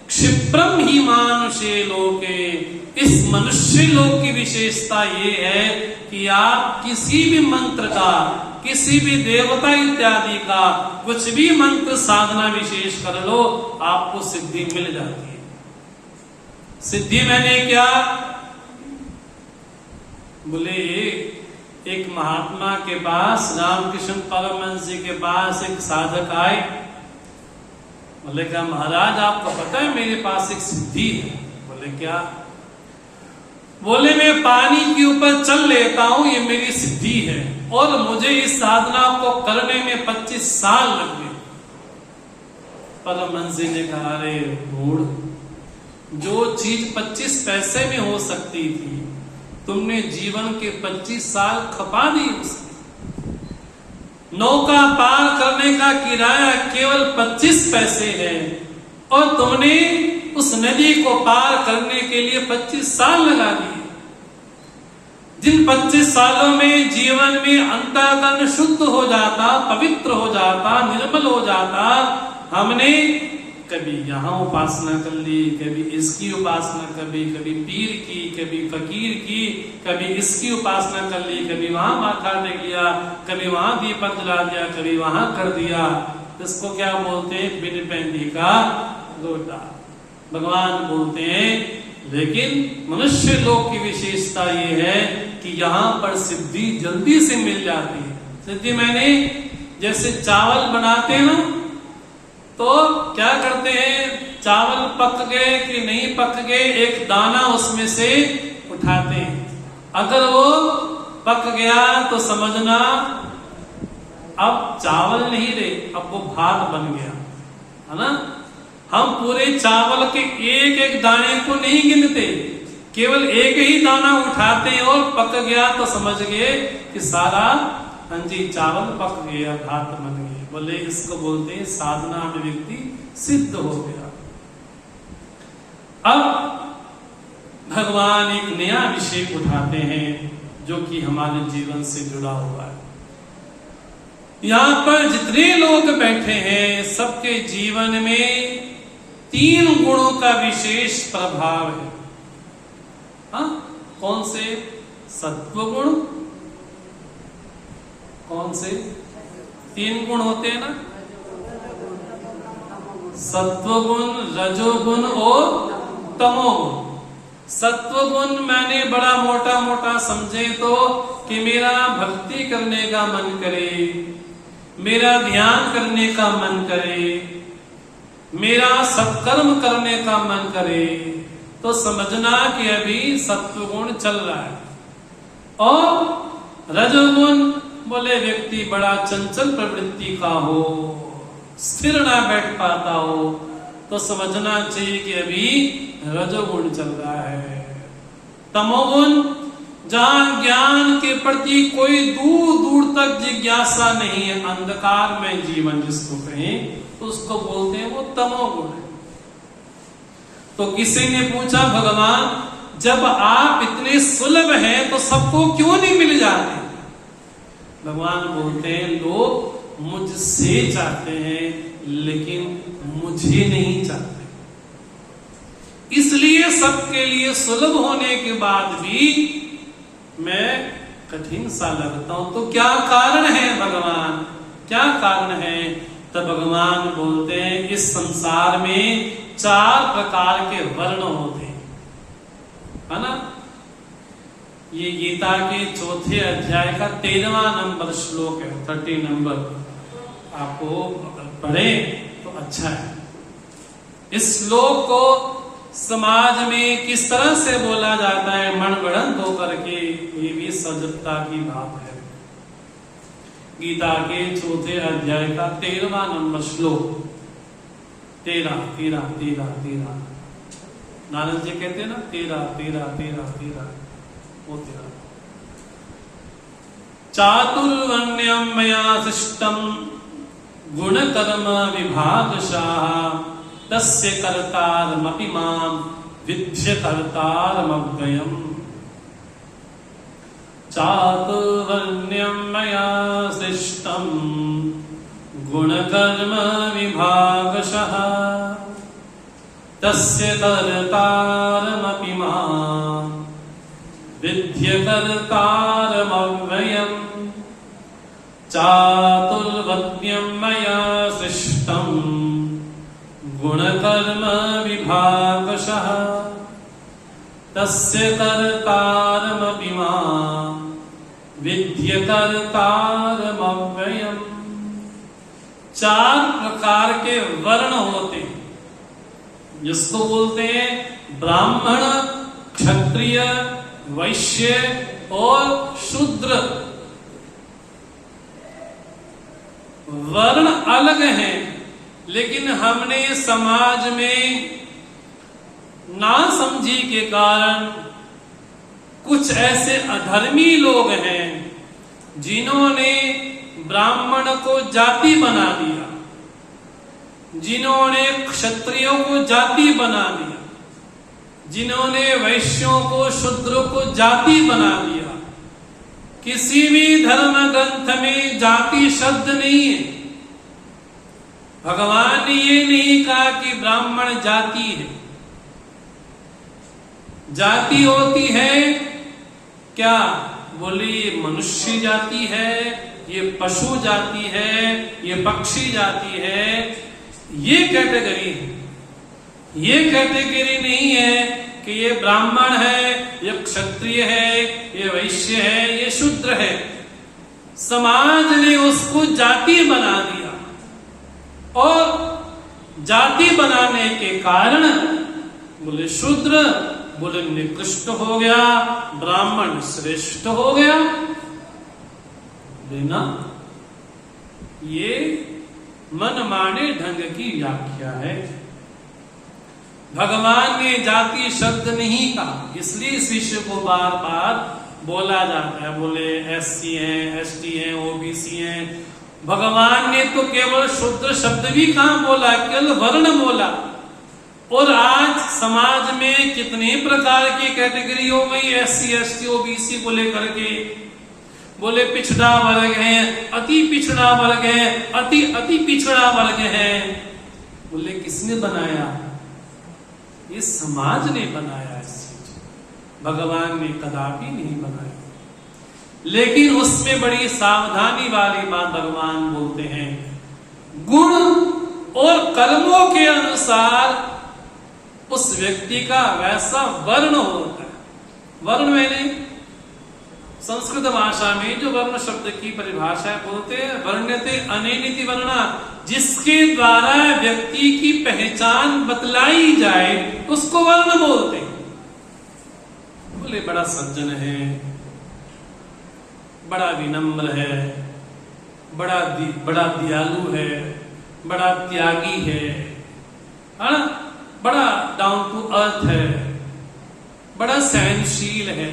क्षिप्रम ही मानुषे लोके, इस मनुष्य लोक की विशेषता ये है कि आप किसी भी मंत्र का, किसी भी देवता इत्यादि का कुछ भी मंत्र साधना विशेष कर लो, आपको सिद्धि मिल जाती है। सिद्धि मैंने क्या? बोले एक महात्मा के पास, रामकृष्ण परमहंस जी के पास एक साधक आए। बोले क्या महाराज आपको पता है मेरे पास एक सिद्धि है। बोले क्या? बोले मैं पानी के ऊपर चल लेता हूं, ये मेरी सिद्धि है और मुझे इस साधना को करने में 25 साल लग गए। परमहंस जी ने कहा अरे मूढ़, जो चीज 25 पैसे में हो सकती थी तुमने जीवन के 25 साल खपा दी उसमें। नौका पार करने का किराया केवल 25 पैसे है और तुमने उस नदी को पार करने के लिए 25 साल लगा दिए। जिन 25 सालों में जीवन में अंतःकरण शुद्ध हो जाता, पवित्र हो जाता, निर्मल हो जाता, हमने कभी यहाँ उपासना कर ली, कभी इसकी उपासना, कभी पीर की, कभी फकीर की, कभी इसकी उपासना कर ली, कभी वहां माथा टेक लिया, कभी वहां दीपक जला दिया, कभी वहां कर दिया। इसको क्या बोलते हैं? बिन पैंदी का लोटा। भगवान बोलते हैं लेकिन मनुष्य लोक की विशेषता ये है कि यहाँ पर सिद्धि जल्दी से मिल जाती है। सिद्धि मैंने जैसे चावल बनाते हैं ना, तो क्या करते हैं, चावल पक गए कि नहीं पक गए, एक दाना उसमें से उठाते हैं। अगर वो पक गया तो समझना अब चावल नहीं रहे, अब वो भात बन गया, है ना। हम पूरे चावल के एक एक दाने को नहीं गिनते, केवल एक ही दाना उठाते हैं और पक गया तो समझ गए कि सारा हाँ जी चावल पक गया, भात बन गया। बोले इसको बोलते हैं साधना में व्यक्ति सिद्ध हो गया। अब भगवान एक नया विषय उठाते हैं जो कि हमारे जीवन से जुड़ा हुआ है। यहाँ पर जितने लोग बैठे हैं सबके जीवन में 3 गुणों का विशेष प्रभाव है। हाँ, कौन से? सत्व गुण। कौन से? 3 गुण होते हैं ना, सत्वगुण, रजोगुण और तमोगुण। सत्वगुण मैंने बड़ा मोटा मोटा समझे तो कि मेरा भक्ति करने का मन करे, मेरा ध्यान करने का मन करे, मेरा सत्कर्म करने का मन करे, तो समझना कि अभी सत्वगुण चल रहा है। और रजोगुण बोले व्यक्ति बड़ा चंचल प्रवृत्ति का हो, स्थिर ना बैठ पाता हो, तो समझना चाहिए कि अभी रजोगुण चल रहा है। तमोगुण जहां ज्ञान के प्रति कोई दूर दूर तक जिज्ञासा नहीं है, अंधकार में जीवन जिसको कहें, उसको बोलते हैं वो तमोगुण है। तो किसी ने पूछा भगवान जब आप इतने सुलभ हैं तो सबको क्यों नहीं मिल जाते? भगवान बोलते हैं लोग मुझसे चाहते हैं लेकिन मुझे नहीं चाहते, इसलिए सबके लिए सुलभ होने के बाद भी मैं कठिन सा लगता हूं। तो क्या कारण है भगवान, क्या कारण है? तब भगवान बोलते हैं इस संसार में 4 प्रकार के वर्ण होते हैं, है ना। ये गीता के 4थे अध्याय का 13वां नंबर श्लोक है, 30 नंबर। आपको पढ़े तो अच्छा है। इस श्लोक को समाज में किस तरह से बोला जाता है मनगढ़ंत होकर के, ये भी सजगता की बात है। गीता के 4थे अध्याय का 13वां नंबर श्लोक, 13 नानक जी कहते हैं ना 13 वो 13। चातुर्वर्ण्यं मया सृष्टं गुणकर्म विभागशः तस्य कर्तारमपि मां विद्य कर्तारमव्ययम्। चातुर्वर्ण्यं मया सृष्टं गुणकर्म विभागशः तस्य कर्तारमपि मां विद्य कर्तारमव्ययम्। चातुर्वर्ण्यं मया सृष्टं गुणकर्म विभागशः तस्य कर्तारमपि मां विद्य कर्तारमव्ययम्। 4 प्रकार के वर्ण होते हैं, जिसको बोलते हैं ब्राह्मण, क्षत्रिय, वैश्य और शूद्र। वर्ण अलग हैं, लेकिन हमने समाज में ना समझी के कारण कुछ ऐसे अधर्मी लोग हैं जिन्होंने ब्राह्मण को जाति बना दिया, जिन्होंने क्षत्रियों को जाति बना दिया, जिन्होंने वैश्यों को शूद्रों को जाति बना दिया। किसी भी धर्म ग्रंथ में जाति शब्द नहीं है। भगवान ने ये नहीं कहा कि ब्राह्मण जाति है। जाति होती है क्या? बोले ये मनुष्य जाति है, ये पशु जाति है, ये पक्षी जाति है, ये कैटेगरी है। ये कैटेगरी नहीं है कि ये ब्राह्मण है, ये क्षत्रिय है, ये वैश्य है, ये शूद्र है। समाज ने उसको जाति बना दिया और जाति बनाने के कारण बोले शूद्र बोले निकृष्ट हो गया, ब्राह्मण श्रेष्ठ हो गया। लेना ये मनमाने ढंग की व्याख्या है। भगवान ने जाति शब्द नहीं कहा, इसलिए इस विषय को बार बार बोला जाता है। बोले SC हैं, ST हैं, OBC हैं। भगवान ने तो केवल शूद्र शब्द भी कहां बोला, केवल वर्ण बोला। और आज समाज में कितने प्रकार की कैटेगरी हो गई SC, ST, OBC को लेकर के। बोले पिछड़ा वर्ग है, अति पिछड़ा वर्ग है, अति अति पिछड़ा वर्ग है। बोले किसने बनाया? ये समाज ने बनाया। इस चीज भगवान ने कदापि नहीं बनाया। लेकिन उसमें बड़ी सावधानी वाली बात भगवान बोलते हैं, गुण और कर्मों के अनुसार उस व्यक्ति का वैसा वर्ण होता है। वर्ण मैंने संस्कृत भाषा में जो वर्ण शब्द की परिभाषा बोलते हैं, वर्ण्यते अनेनिति वर्णा, जिसके द्वारा व्यक्ति की पहचान बतलाई जाए उसको वर्ण बोलते हैं। बोले बड़ा सज्जन है, बड़ा विनम्र है, बड़ा दयालु है, बड़ा त्यागी है, बड़ा डाउन टू अर्थ है, बड़ा सहनशील है,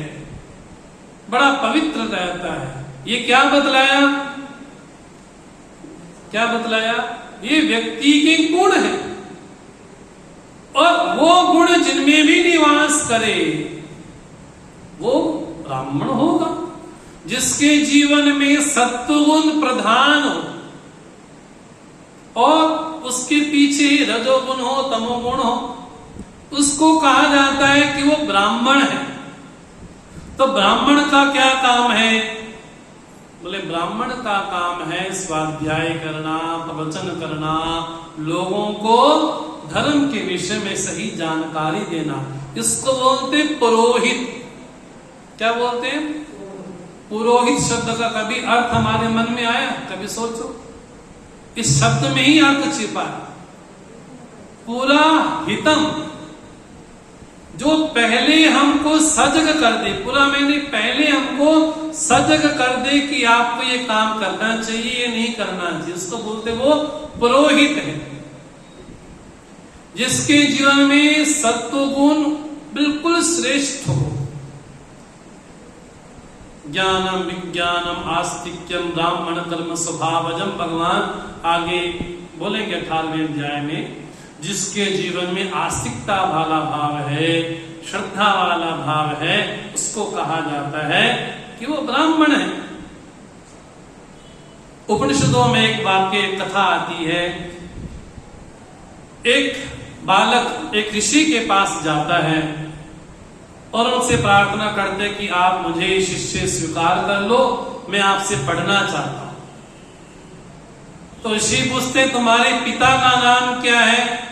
बड़ा पवित्र रहता है। ये क्या बतलाया? क्या बतलाया? ये व्यक्ति के गुण है, और वो गुण जिनमें भी निवास करे वो ब्राह्मण होगा। जिसके जीवन में सत्वगुण प्रधान हो और उसके पीछे रजोगुण हो, तमोगुण हो, उसको कहा जाता है कि वो ब्राह्मण है। तो ब्राह्मण का क्या काम है? बोले ब्राह्मण का काम है स्वाध्याय करना, प्रवचन करना, लोगों को धर्म के विषय में सही जानकारी देना। इसको बोलते पुरोहित। क्या बोलते हैं? पुरोहित शब्द का कभी अर्थ हमारे मन में आया? कभी सोचो, इस शब्द में ही अर्थ छिपा है। पूरा हितम, जो पहले हमको सजग कर दे, पूरा मैंने पहले हमको सजग कर दे कि आपको ये काम करना चाहिए, ये नहीं करना चाहिए, उसको बोलते वो पुरोहित है। जिसके जीवन में सत्वगुण बिल्कुल श्रेष्ठ हो, ज्ञानम विज्ञानम आस्तिक्यम ब्राह्मण कर्म स्वभावजम, भगवान आगे बोलेंगे 18वें अध्याय में। जिसके जीवन में आस्तिकता वाला भाव है, श्रद्धा वाला भाव है, उसको कहा जाता है कि वो ब्राह्मण है। उपनिषदों में एक वाक्य, एक कथा आती है। एक बालक एक ऋषि के पास जाता है और उनसे प्रार्थना करते कि आप मुझे शिष्य स्वीकार कर लो, मैं आपसे पढ़ना चाहता हूं। तो ऋषि पूछते तुम्हारे पिता का नाम क्या है?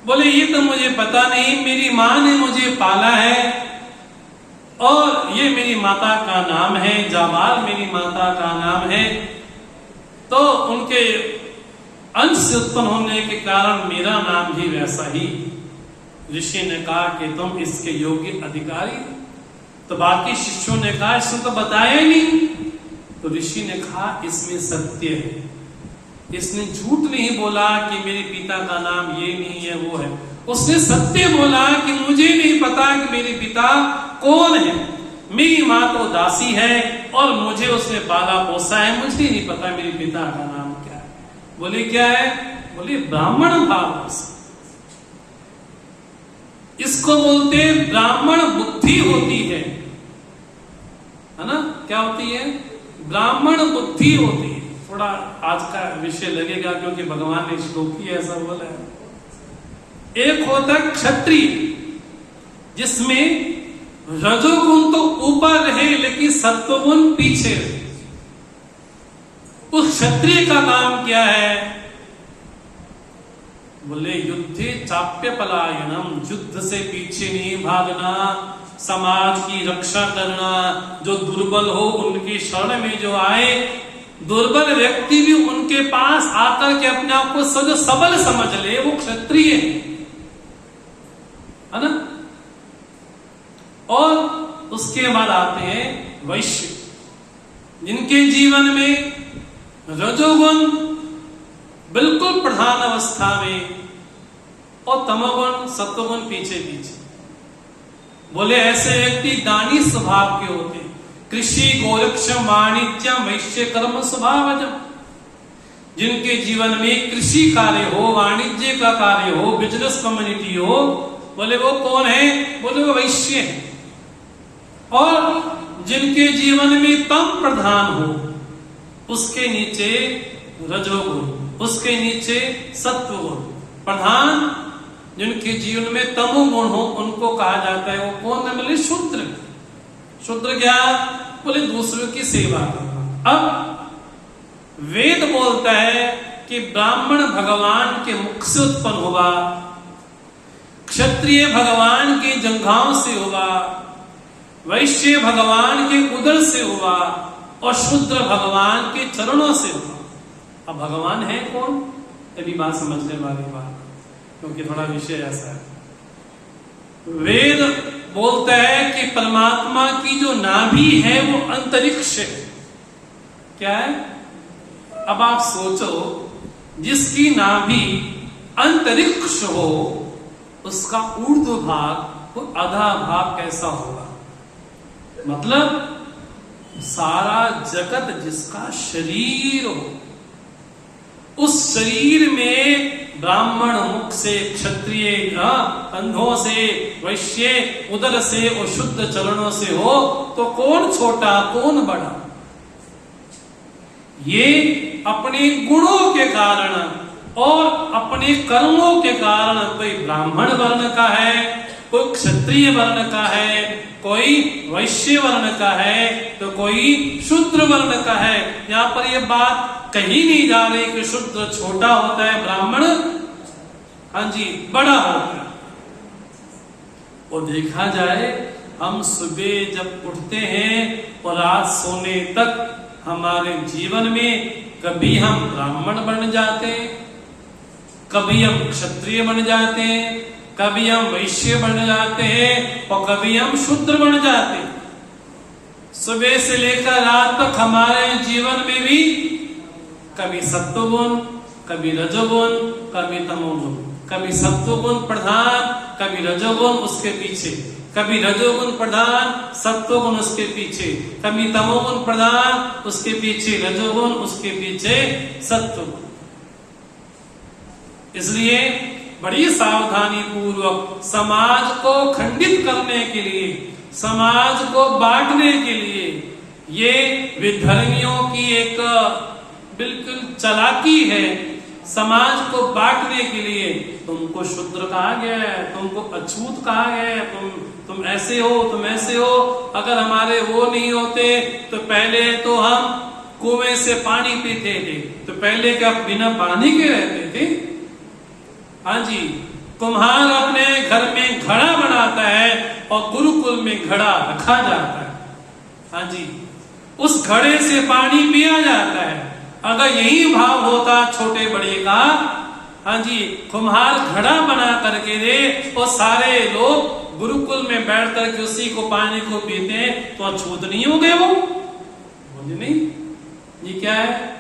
बोले ये तो मुझे पता नहीं, मेरी माँ ने मुझे पाला है और ये मेरी माता का नाम है, जामाल मेरी माता का नाम है। तो उनके अंश से उत्पन्न होने के कारण मेरा नाम भी वैसा ही। ऋषि ने कहा कि तुम इसके योग्य अधिकारी। तो बाकी शिष्यों ने कहा इसने तो बताया ही नहीं। तो ऋषि ने कहा इसमें सत्य है, इसने झूठ नहीं बोला कि मेरे पिता का नाम ये नहीं है वो है। उसने सत्य बोला कि मुझे नहीं पता कि मेरे पिता कौन है, मेरी माँ तो दासी है और मुझे उसने पाला पोसा है, मुझे नहीं पता मेरे पिता का नाम क्या है। बोले क्या है? बोले ब्राह्मण भाव। इसको बोलते ब्राह्मण बुद्धि होती है ना? क्या होती है? ब्राह्मण बुद्धि होती है। थोड़ा आज का विषय लगेगा क्योंकि भगवान ने श्लोक ही ऐसा बोला है। एक होता क्षत्रिय, जिसमें रजोगुण तो ऊपर रहे लेकिन सत्वगुण पीछे रहे। उस क्षत्रिय का काम क्या है? बोले युद्धे चाप्य पलायनम, युद्ध से पीछे नहीं भागना, समाज की रक्षा करना। जो दुर्बल हो उनकी शरण में जो आए, दुर्बल व्यक्ति भी उनके पास आकर के अपने आप को सबल समझ ले, वो क्षत्रिय है ना? और उसके बाद आते हैं वैश्य, जिनके जीवन में रजोगुण बिल्कुल प्रधान अवस्था में और तमोगुण सत्वगुण पीछे पीछे। बोले ऐसे व्यक्ति दानी स्वभाव के होते, कृषि गोरक्ष वाणिज्य वैश्य कर्म स्वभावजम। जिनके जीवन में कृषि कार्य हो, वाणिज्य का कार्य हो, बिजनेस कम्युनिटी हो, बोले वो कौन है? बोले वो वैश्य है। और जिनके जीवन में तम प्रधान हो, उसके नीचे रजोगुण, उसके नीचे सत्वगुण प्रधान। जिनके जीवन में तमोगुण हो उनको कहा जाता है वो कौन है? बोले शूद्र। शूद्र क्या? बोले दूसरों की सेवा करना। अब वेद बोलता है कि ब्राह्मण भगवान के मुख से उत्पन्न होगा, क्षत्रिय भगवान के जंघाओं से होगा, वैश्य भगवान के उदर से होगा और शूद्र भगवान के चरणों से होगा। अब भगवान है कौन? अभी बात समझने वाली बात, क्योंकि थोड़ा विषय ऐसा है। वेद बोलता है कि परमात्मा की जो नाभि है वो अंतरिक्ष है। क्या है? अब आप सोचो, जिसकी नाभि अंतरिक्ष हो उसका ऊर्ध्व भाग, वो आधा भाग कैसा होगा? मतलब सारा जगत जिसका शरीर हो उस शरीर में ब्राह्मण मुख से, क्षत्रिय कंधों से, वैश्य उदर से और शुद्ध चरणों से हो तो कौन छोटा कौन बड़ा? ये अपने गुणों के कारण और अपने कर्मों के कारण कोई ब्राह्मण वर्ण का है, कोई क्षत्रिय वर्ण का है, कोई वैश्य वर्ण का है, तो कोई शूद्र वर्ण का है। यहाँ पर ये बात कहीं नहीं जा रही कि शूद्र छोटा होता है, ब्राह्मण हाँ जी बड़ा होता है। और देखा जाए हम सुबह जब उठते हैं और रात सोने तक हमारे जीवन में कभी हम ब्राह्मण बन जाते हैं, कभी हम क्षत्रिय बन जाते हैं, कभी हम वैश्य बन जाते हैं और कभी हम शूद्र बन जाते हैं। सुबह से लेकर रात तक हमारे जीवन में भी कभी सत्वगुण, कभी रजोगुण, कभी तमोगुण, कभी सत्वगुण प्रधान, कभी रजोगुण उसके पीछे, कभी रजोगुण प्रधान सत्वगुण उसके पीछे, कभी तमोगुण प्रधान उसके पीछे रजोगुण, उसके पीछे सत्वगुण। इसलिए बड़ी सावधानी पूर्वक समाज को खंडित करने के लिए, समाज को बांटने के लिए ये विधर्मियों की एक बिल्कुल चालाकी है। समाज को बांटने के लिए तुमको शूद्र कहा गया है, तुमको अछूत कहा गया है, तुम ऐसे हो, तुम ऐसे हो। अगर हमारे वो नहीं होते तो पहले तो हम कुएं से पानी पीते थे, तो पहले क्या बिना पानी के रहते थे? हाँ जी, कुम्हार अपने घर में घड़ा बनाता है और गुरुकुल में घड़ा रखा जाता है। हाँ जी, उस घड़े से पानी पिया जाता है। अगर यही भाव होता छोटे बड़े का, हाँ जी, कुम्हार घड़ा बना करके दे और सारे लोग गुरुकुल में बैठ करके उसी को पानी को पीते हैं तो अछूत नहीं हो गए वो? बोले नहीं, ये क्या है?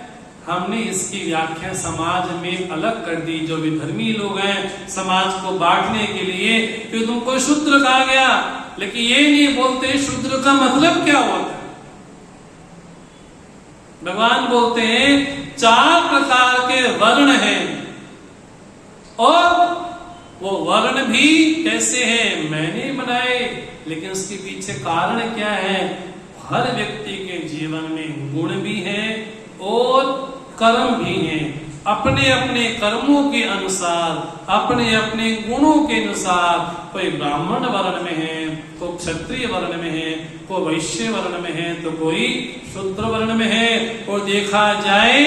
हमने इसकी व्याख्या समाज में अलग कर दी। जो विधर्मी लोग हैं समाज को बांटने के लिए कि तुमको शूद्र कहा गया, लेकिन ये नहीं बोलते शूद्र का मतलब क्या होता है। भगवान बोलते हैं 4 प्रकार के वर्ण हैं और वो वर्ण भी कैसे हैं मैंने बनाए, लेकिन उसके पीछे कारण क्या है? हर व्यक्ति के जीवन में गुण भी है और कर्म भी हैं। अपने अपने कर्मों के अनुसार, अपने अपने गुणों के अनुसार कोई ब्राह्मण वर्ण में है, कोई क्षत्रिय वर्ण में है, कोई वैश्य वर्ण में है, तो कोई शूद्र वर्ण में है। और देखा जाए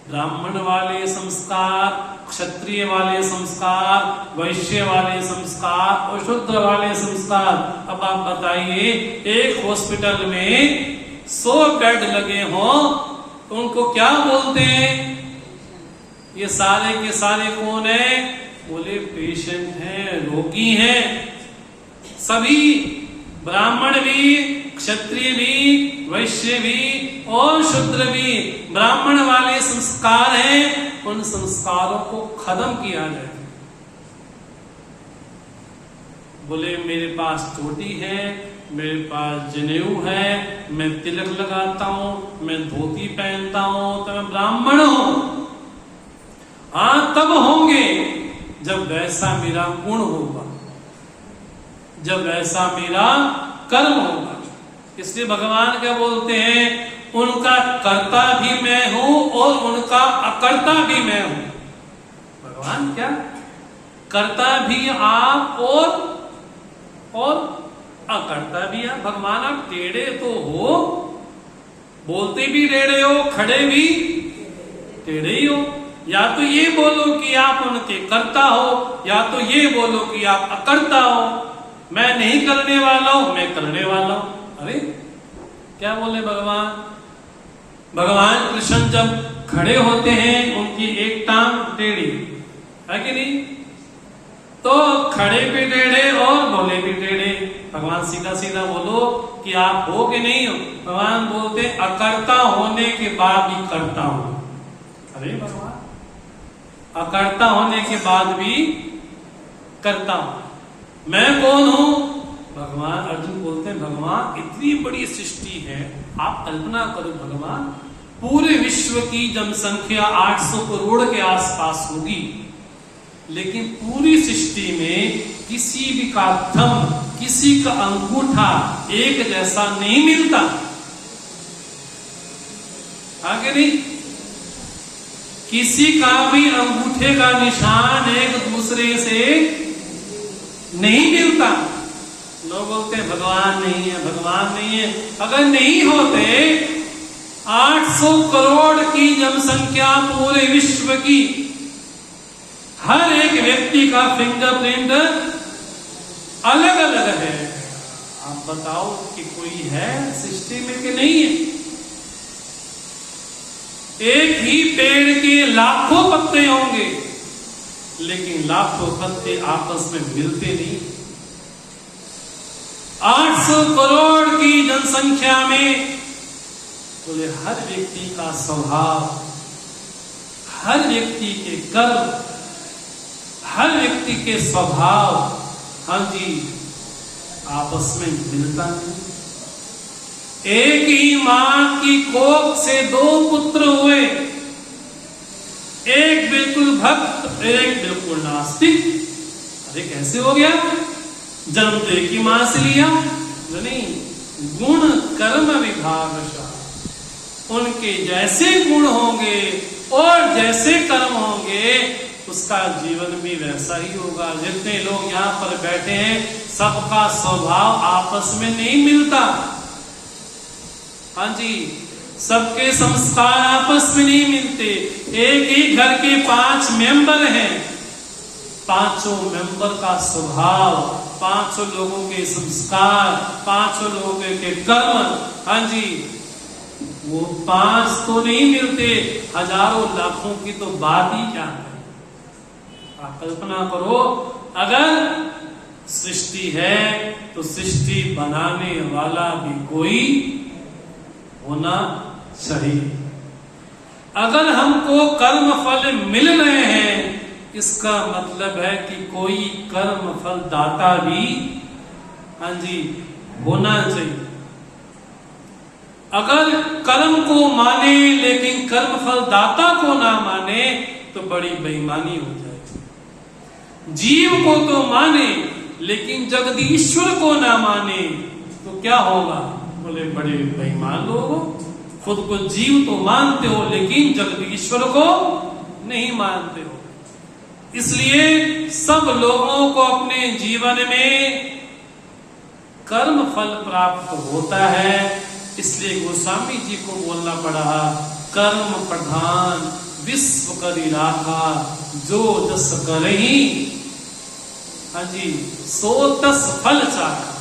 ब्राह्मण वाले संस्कार, क्षत्रिय वाले संस्कार, वैश्य वाले संस्कार और शूद्र वाले संस्कार। अब आप बताइए, एक हॉस्पिटल में 100 बेड लगे हों तो उनको क्या बोलते हैं? ये सारे के सारे कौन है? बोले पेशेंट हैं, रोगी हैं। सभी ब्राह्मण भी, क्षत्रिय भी, वैश्य भी और शूद्र भी ब्राह्मण वाले संस्कार हैं, उन संस्कारों को खत्म किया जाए। बोले मेरे पास चोटी है, मेरे पास जनेऊ है, मैं तिलक लगाता हूं, मैं धोती पहनता हूं, तो मैं ब्राह्मण हूं। हाँ, तब होंगे जब वैसा मेरा गुण होगा, जब वैसा मेरा कर्म होगा। इसलिए भगवान क्या बोलते हैं? उनका कर्ता भी मैं हूं और उनका अकर्ता भी मैं हूं। भगवान क्या कर्ता भी आप और अकर्ता भी आप। भगवान आप टेढ़े तो हो, बोलते भी टेढ़े हो, खड़े भी टेढ़े ही हो। या तो ये बोलो कि आप उनके कर्ता हो, या तो ये बोलो कि आप अकर्ता हो। मैं नहीं करने वाला हूं, मैं करने वाला हूं। अरे क्या बोले भगवान? भगवान कृष्ण जब खड़े होते हैं उनकी एक टांग टेढ़ी है कि नहीं, तो खड़े भी टेढ़े और बोले भी टेढ़े। भगवान सीधा सीधा बोलो कि आप हो कि नहीं हो। भगवान बोलते अकर्ता होने के बाद भी करता हूं। अरे भगवान, अकर्ता होने के बाद भी करता हूं। मैं कौन हूं? भगवान अर्जुन बोलते हैं भगवान इतनी बड़ी सृष्टि है, आप कल्पना करो भगवान, पूरे विश्व की जनसंख्या 800 करोड़ के आसपास होगी, लेकिन पूरी सृष्टि में किसी भी का थंब, किसी का अंगूठा एक जैसा नहीं मिलता। आगे नहीं, किसी का भी अंगूठे का निशान एक दूसरे से नहीं मिलता। लोग बोलते हैं भगवान नहीं है, भगवान नहीं है। अगर नहीं होते 800 करोड़ की जनसंख्या पूरे विश्व की, हर एक व्यक्ति का फिंगरप्रिंट अलग अलग है। आप बताओ कि कोई है सृष्टि में कि नहीं है? एक ही पेड़ के लाखों पत्ते होंगे, लेकिन लाखों पत्ते आपस में मिलते नहीं। 800 करोड़ की जनसंख्या में बोले हर व्यक्ति का स्वभाव, हर व्यक्ति के कर्म, हर व्यक्ति के स्वभाव, हाँ जी, आपस में मिलता नहीं। एक ही मां की कोख से 2 पुत्र हुए, एक बिल्कुल भक्त, एक बिल्कुल नास्तिक। अरे कैसे हो गया? जन्म तो एक ही मां से लिया नहीं। गुण कर्म विभागशः, उनके जैसे गुण होंगे और जैसे कर्म होंगे, उसका जीवन भी वैसा ही होगा। जितने लोग यहाँ पर बैठे हैं, सबका स्वभाव आपस में नहीं मिलता। हाँ जी, सबके संस्कार आपस में नहीं मिलते। एक ही घर के 5 मेंबर हैं, 5 मेंबर का स्वभाव, 5 लोगों के संस्कार, 5 लोगों के कर्म, हाँ जी, वो 5 तो नहीं मिलते, हजारों लाखों की तो बात ही क्या है। आप कल्पना करो, अगर सृष्टि है तो सृष्टि बनाने वाला भी कोई होना चाहिए। अगर हमको कर्म फल मिल रहे हैं, इसका मतलब है कि कोई कर्म फल दाता भी, हाँ जी, होना चाहिए। अगर कर्म को माने लेकिन कर्म फल दाता को ना माने तो बड़ी बेईमानी हो जाए। जीव को तो माने लेकिन जगदीश्वर को ना माने तो क्या होगा? बोले बड़े बेईमान लोग हो। खुद को जीव तो मानते हो लेकिन जगदीश्वर को नहीं मानते हो। इसलिए सब लोगों को अपने जीवन में कर्म फल प्राप्त होता है। इसलिए गोस्वामी जी को बोलना पड़ा, कर्म प्रधान विश्व करी राखा, जो जस करही, हाँ जी, सो तस फल चाखा।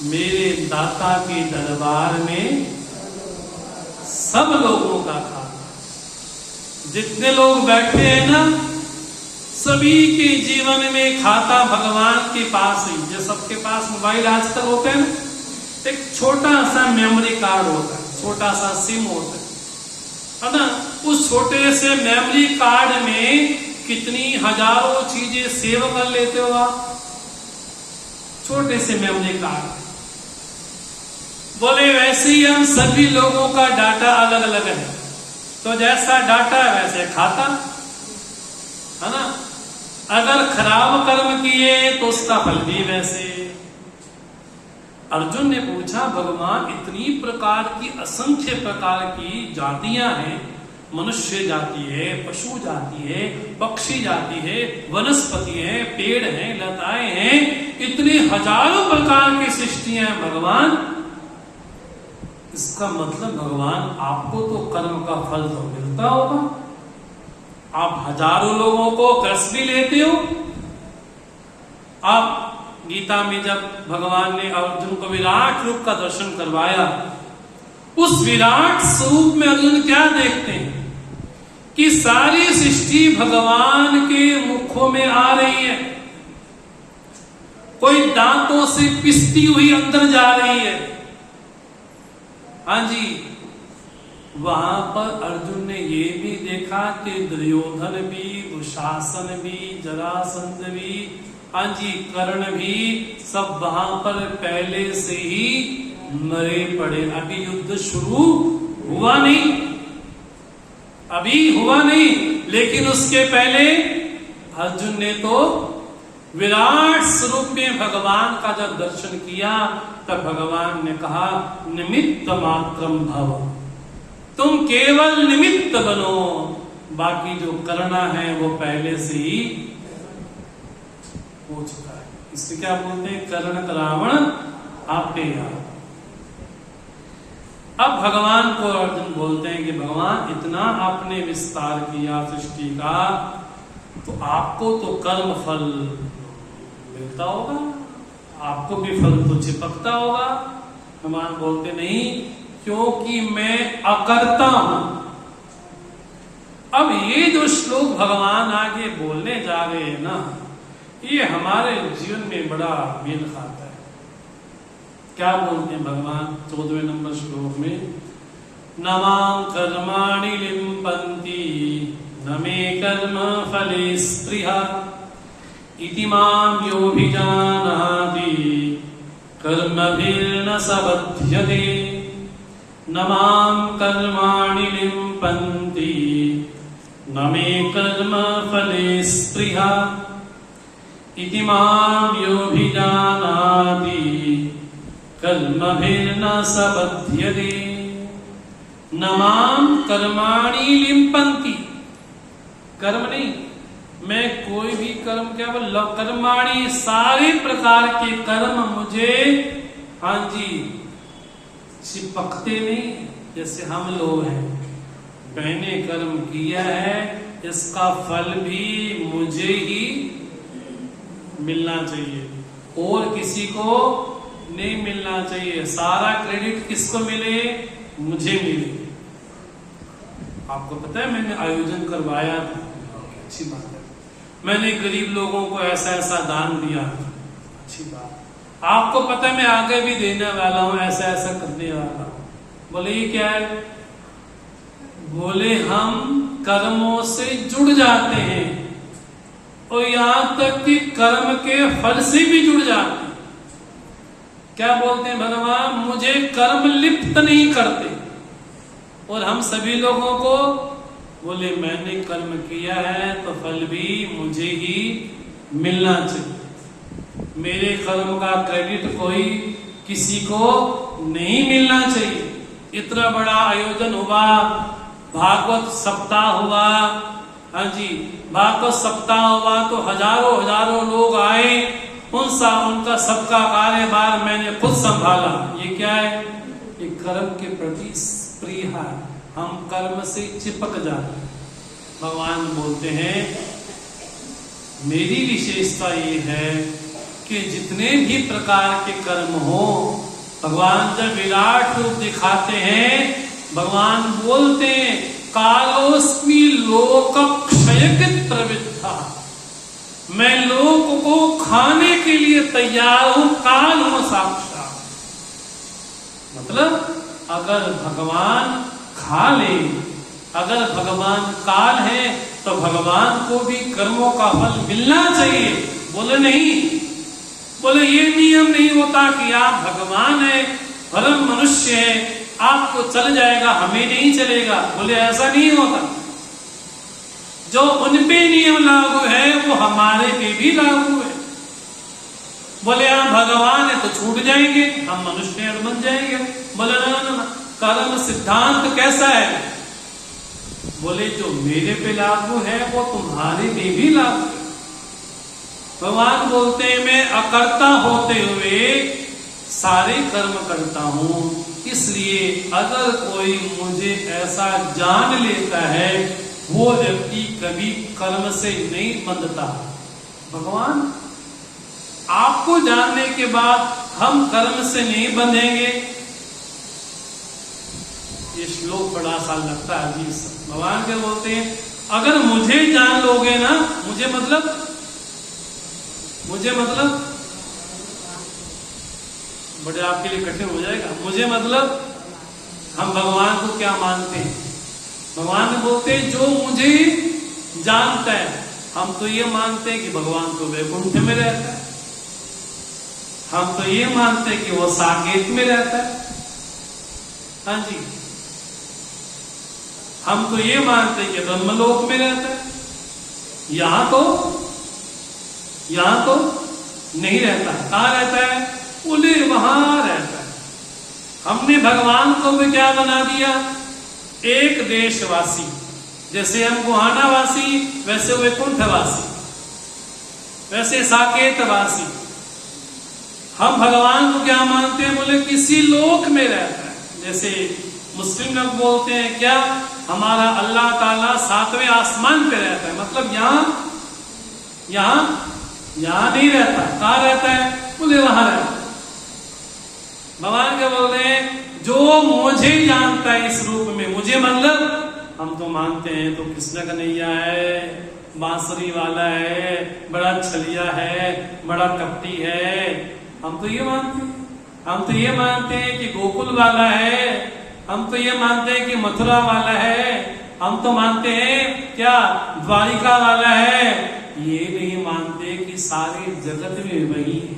मेरे दाता के दरबार में सब लोगों का खाता, जितने लोग बैठे हैं ना, सभी के जीवन में खाता भगवान के पास ही। जो सबके पास मोबाइल आजकल होते हैं, एक छोटा सा मेमोरी कार्ड होता है, छोटा सा सिम होता है ना। उस छोटे से मेमोरी कार्ड में कितनी हजारों चीजें सेव कर लेते हो आप, छोटे से मेमोरी कार्ड। बोले वैसे ही हम सभी लोगों का डाटा अलग अलग है, तो जैसा डाटा है वैसे खाता, है ना। अगर खराब कर्म किए तो उसका फल भी वैसे। अर्जुन ने पूछा, भगवान इतनी प्रकार की, असंख्य प्रकार की जातियां हैं, मनुष्य जाति है, पशु जाति है, पक्षी जाति है, वनस्पति है, पेड़ हैं, लताएं हैं, इतने हजारों प्रकार की सृष्टियां हैं भगवान। इसका मतलब भगवान आपको तो कर्म का फल तो मिलता होगा। आप हजारों लोगों को रस भी लेते हो। आप गीता में जब भगवान ने अर्जुन को विराट रूप का दर्शन करवाया, उस विराट स्वरूप में अर्जुन क्या देखते हैं कि सारी सृष्टि भगवान के मुखों में आ रही है, कोई दांतों से पिसती हुई अंदर जा रही है। हाँ जी, वहां पर अर्जुन ने ये भी देखा कि दुर्योधन भी, दुशासन भी, जरासंध भी, हाँ जी, कर्ण भी, सब वहां पर पहले से ही मरे पड़े। अभी युद्ध शुरू हुआ नहीं, अभी हुआ नहीं, लेकिन उसके पहले अर्जुन ने तो विराट स्वरूप में भगवान का जब दर्शन किया तब भगवान ने कहा निमित्त मात्रम भव, तुम केवल निमित्त बनो, बाकी जो करना है वो पहले से ही हो चुका है। इससे क्या बोलते हैं, करण करावण आपके यहाँ। अब भगवान को अर्जुन बोलते हैं कि भगवान इतना आपने विस्तार किया सृष्टि का, तो आपको तो कर्म फल मिलता होगा, आपको भी फल तो चिपकता होगा। भगवान बोलते नहीं, क्योंकि मैं अकर्ता हूं। अब ये जो श्लोक भगवान आगे बोलने जा रहे हैं ना, ये हमारे जीवन में बड़ा मेल खाता है। क्या बोलते हैं भगवान 14वें नंबर श्लोक में, न मां कर्माणि लिम्पन्ति न मे कर्म फले स्पृहा इति मां योऽभिजानाति कर्मभिर्न स बध्यते। न मां कर्माणि लिम्पन्ति न मे कर्म फले स्पृहा इति मां योऽभिजानाति कर्मभिर्न स बध्यते। न मां कर्माणि लिम्पन्ति, कर्म नहीं, मैं कोई भी कर्म, क्या बोल, कर्माणि सारे प्रकार के कर्म मुझे, हाँ जी, चिपकते नहीं। जैसे हम लोग हैं, मैंने कर्म किया है, इसका फल भी मुझे ही मिलना चाहिए और किसी को नहीं मिलना चाहिए। सारा क्रेडिट किसको मिले, मुझे मिले। आपको पता है मैंने आयोजन करवाया था, अच्छी बात है, मैंने गरीब लोगों को ऐसा ऐसा दान दिया, अच्छी बात। आपको पता है मैं आगे भी देने वाला हूं, ऐसा ऐसा करने वाला हूं। बोले ये क्या है, बोले हम कर्मों से जुड़ जाते हैं और यहां तक कि कर्म के फल से भी जुड़ जाते हैं। क्या बोलते हैं भगवान, मुझे कर्म लिप्त नहीं करते। और हम सभी लोगों को बोले मैंने कर्म किया है तो फल भी मुझे ही मिलना चाहिए, मेरे कर्म का क्रेडिट कोई किसी को नहीं मिलना चाहिए। इतना बड़ा आयोजन हुआ, भागवत सप्ताह हुआ, हाँ जी, भागवत सप्ताह हुआ तो हजारों हजारों लोग आए, उनका सबका कार्यभार मैंने खुद संभाला। ये क्या है, ये कर्म के प्रति प्रिय है, हम कर्म से चिपक जाते। भगवान बोलते हैं मेरी विशेषता ये है कि जितने भी प्रकार के कर्म हो, भगवान जब विराट रूप दिखाते हैं, भगवान बोलते हैं कालोस्मि लोक क्षयकृत प्रवृत्ता, मैं लोक को खाने के लिए तैयार हूं, काल हूं साक्षात। मतलब अगर भगवान खा ले, अगर भगवान काल है तो भगवान को भी कर्मों का फल मिलना चाहिए। बोले नहीं, बोले ये नियम नहीं होता कि आप भगवान है, परम मनुष्य है, आपको चल जाएगा हमें नहीं चलेगा। बोले ऐसा नहीं होता, जो उन पे नियम लागू है वो हमारे पे भी लागू है। बोले आप भगवान है तो छूट जाएंगे, हम मनुष्य बन जाएंगे। बोले ना, कर्म सिद्धांत कैसा है, बोले जो मेरे पे लागू है वो तुम्हारे पे भी लागू है। भगवान बोलते हैं मैं अकर्ता होते हुए सारे कर्म करता हूं, इसलिए अगर कोई मुझे ऐसा जान लेता है वो व्यक्ति कभी कर्म से नहीं बंधता। भगवान आपको जानने के बाद हम कर्म से नहीं बंधेंगे, ये श्लोक बड़ा सा लगता है अजीब सा। भगवान क्या बोलते हैं, अगर मुझे जान लोगे ना, मुझे मतलब बड़े आपके लिए कठिन हो जाएगा। मुझे मतलब हम भगवान को क्या मानते हैं। भगवान बोलते हैं जो मुझे जानता है, हम तो ये मानते हैं कि भगवान तो वैकुंठ में रहता है, हम तो ये मानते हैं कि वो साकेत में रहता है, हाँ जी, हम तो ये मानते हैं कि ब्रह्मलोक में रहता है, यहां तो नहीं रहता। कहां रहता है? बोले वहां रहता है। हमने भगवान को भी क्या बना दिया? एक देशवासी। जैसे हम गोहानावासी, वैसे वैकुंठवासी, वैसे साकेतवासी। हम भगवान को क्या मानते हैं? बोले किसी लोक में रहता है। जैसे मुस्लिम लोग बोलते हैं क्या, हमारा अल्लाह ताला 7वें आसमान पे रहता है, मतलब यहां नहीं रहता। कहां रहता है? बोले वहां रहता है। भगवान क्या बोल रहे हैं? जो मुझे जानता है इस रूप में, मुझे मतलब हम तो मानते हैं तो कृष्ण कन्हैया है, बांसुरी वाला है, बड़ा छलिया है, बड़ा कपटी है, हम तो ये मानते हैं। हम तो ये मानते हैं कि गोकुल वाला है, हम तो ये मानते हैं कि मथुरा वाला है, हम तो मानते हैं क्या द्वारिका वाला है। ये नहीं मानते कि सारे जगत में वही है।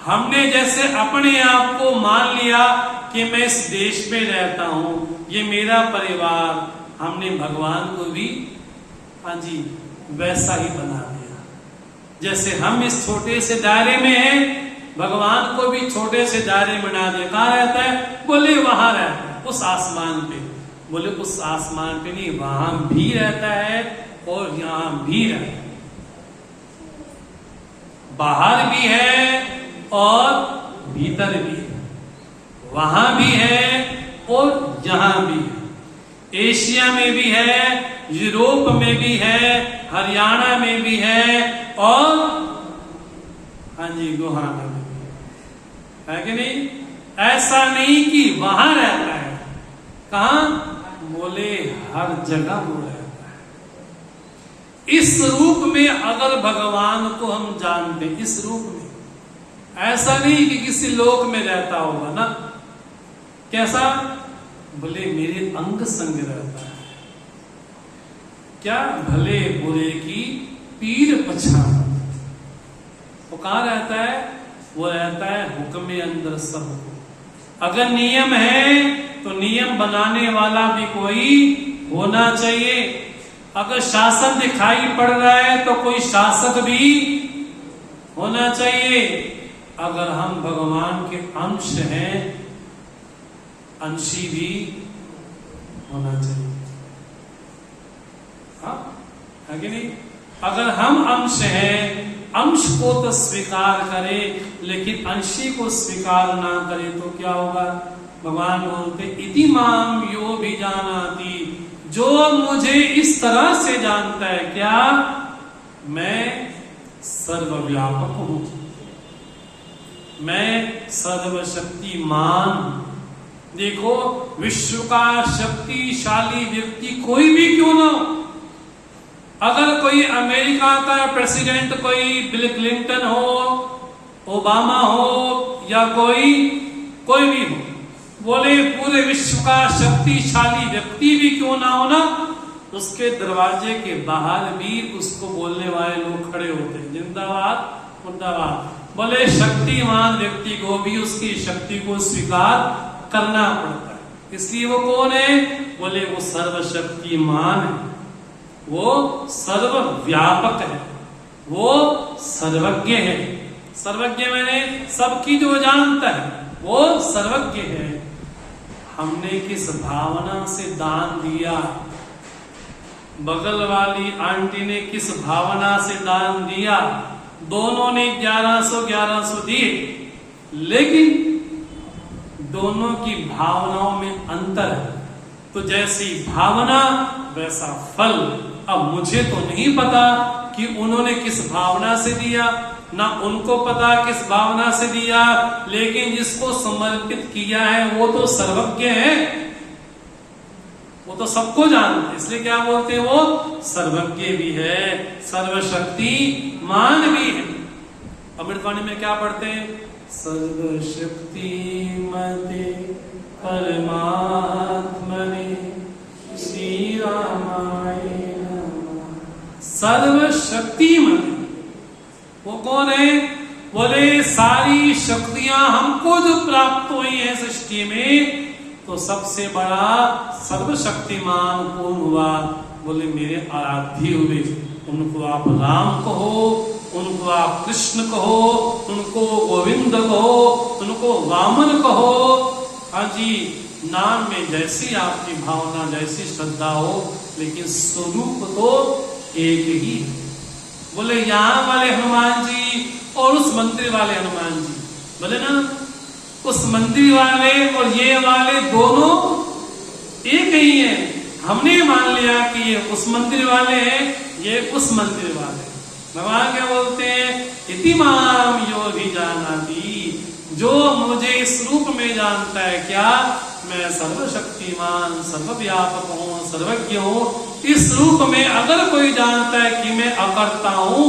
हमने जैसे अपने आप को मान लिया कि मैं इस देश में रहता हूं, ये मेरा परिवार, हमने भगवान को भी हाँ जी वैसा ही बना दिया। जैसे हम इस छोटे से दायरे में हैं, भगवान को भी छोटे से दायरे में बना दिया। कहां रहता है? बोले वहां रहता है, उस आसमान पे। बोले उस आसमान पे नहीं, वहां भी रहता है और यहां भी रहता है, बाहर भी है और भीतर भी है, वहां भी है और यहां भी है, एशिया में भी है, यूरोप में भी है, हरियाणा में भी है और हाँ जी गोहाना में भी है कि नहीं? ऐसा नहीं कि वहां रहता है। कहां? बोले हर जगह वो रहता है। इस रूप में अगर भगवान को हम जानते, इस रूप में, ऐसा नहीं कि किसी लोक में रहता होगा ना। कैसा? बोले मेरे अंग संग रहता है। क्या? भले बुरे की पीर पछाड़। वो कहां रहता है? वो रहता है हुक्म अंदर सब। अगर नियम है तो नियम बनाने वाला भी कोई होना चाहिए। अगर शासन दिखाई पड़ रहा है तो कोई शासक भी होना चाहिए। अगर हम भगवान के अंश हैं, अंशी भी होना चाहिए। हाँ है कि नहीं? अगर हम अंश हैं, अंश को तो स्वीकार करें, लेकिन अंशी को स्वीकार ना करें तो क्या होगा? भगवान बोलते इति माम यो भी जानाति, जो मुझे इस तरह से जानता है, क्या मैं सर्वव्यापक हूं, मैं सर्वशक्तिमान। देखो विश्व का शक्तिशाली व्यक्ति कोई भी क्यों ना हो, अगर कोई अमेरिका का प्रेसिडेंट कोई बिल क्लिंटन हो, ओबामा हो या कोई भी हो, बोले पूरे विश्व का शक्तिशाली व्यक्ति भी क्यों ना हो ना, उसके दरवाजे के बाहर भी उसको बोलने वाले लोग खड़े होते हैं, जिंदाबाद मुर्दाबाद। बोले शक्तिमान व्यक्ति को भी उसकी शक्ति को स्वीकार करना पड़ता है। इसलिए वो कौन है? बोले वो सर्वशक्तिमान है, वो सर्वव्यापक है, वो सर्वज्ञ है। सर्वज्ञ मैंने सबकी जो जानता है, वो सर्वज्ञ है। हमने किस भावना से दान दिया, बगल वाली आंटी ने किस भावना से दान दिया, दोनों ने 1100 दिए, लेकिन दोनों की भावनाओं में अंतर है। तो जैसी भावना वैसा फल। अब मुझे तो नहीं पता कि उन्होंने किस भावना से दिया, ना उनको पता किस भावना से दिया, लेकिन जिसको समर्पित किया है वो तो सर्वज्ञ है, वो तो सबको जानते हैं। इसलिए क्या बोलते हैं? वो सर्वज्ञ भी है, सर्वशक्तिमान भी है। अमृतवाणी में क्या पढ़ते हैं? सर्वशक्तिमते परमात्मने श्री रामाय नमः। सर्वशक्तिमान वो कौन है? बोले सारी शक्तियां हमको जो प्राप्त हुई है सृष्टि में, तो सबसे बड़ा सर्वशक्तिमान कौन हुआ? बोले मेरे आराध्य हुए। उनको आप राम कहो, उनको आप कृष्ण कहो, उनको गोविंद कहो, उनको वामन कहो। हाँ जी, नाम में जैसी आपकी भावना, जैसी श्रद्धा हो, लेकिन स्वरूप तो एक ही है। बोले यहाँ वाले हनुमान जी और उस मंदिर वाले हनुमान जी, बोले ना उस मंदिर वाले और ये वाले दोनों एक ही है। हमने मान लिया कि ये उस मंदिर वाले हैं, ये उस मंदिर वाले। भगवान क्या बोलते हैं? इति माम यो भी जानाति, जो मुझे इस रूप में जानता है, क्या मैं सर्वशक्तिमान, सर्वव्यापक हूँ, सर्वज्ञ हूँ। इस रूप में अगर कोई जानता है कि मैं अकर्ता हूँ,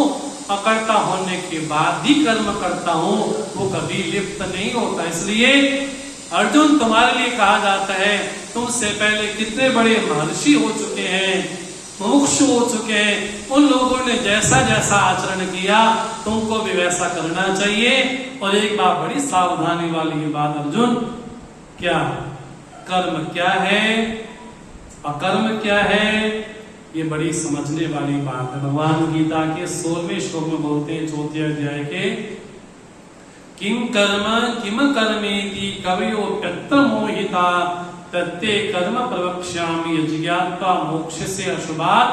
अकर्ता होने के बाद ही कर्म करता हूँ, वो कभी लिप्त नहीं होता। इसलिए अर्जुन तुम्हारे लिए कहा जाता है, तुमसे पहले कितने बड़े महर्षि हो चुके हैं, मुमुक्षु हो चुके हैं, उन लोगों ने जैसा जैसा आचरण किया तुमको भी वैसा करना चाहिए। और एक बात बड़ी सावधानी वाली बात अर्जुन, क्या कर्म क्या है, अकर्म क्या है, ये बड़ी समझने वाली बात है। भगवान गीता के 16वें श्लोक में बोलते हैं, 4थे अध्याय के, किम कर्मेति कवयोप्यत्र मोहिता तत्ते कर्म प्रवक्ष्यामि यज्ञात्वा मोक्ष से अशुभात्।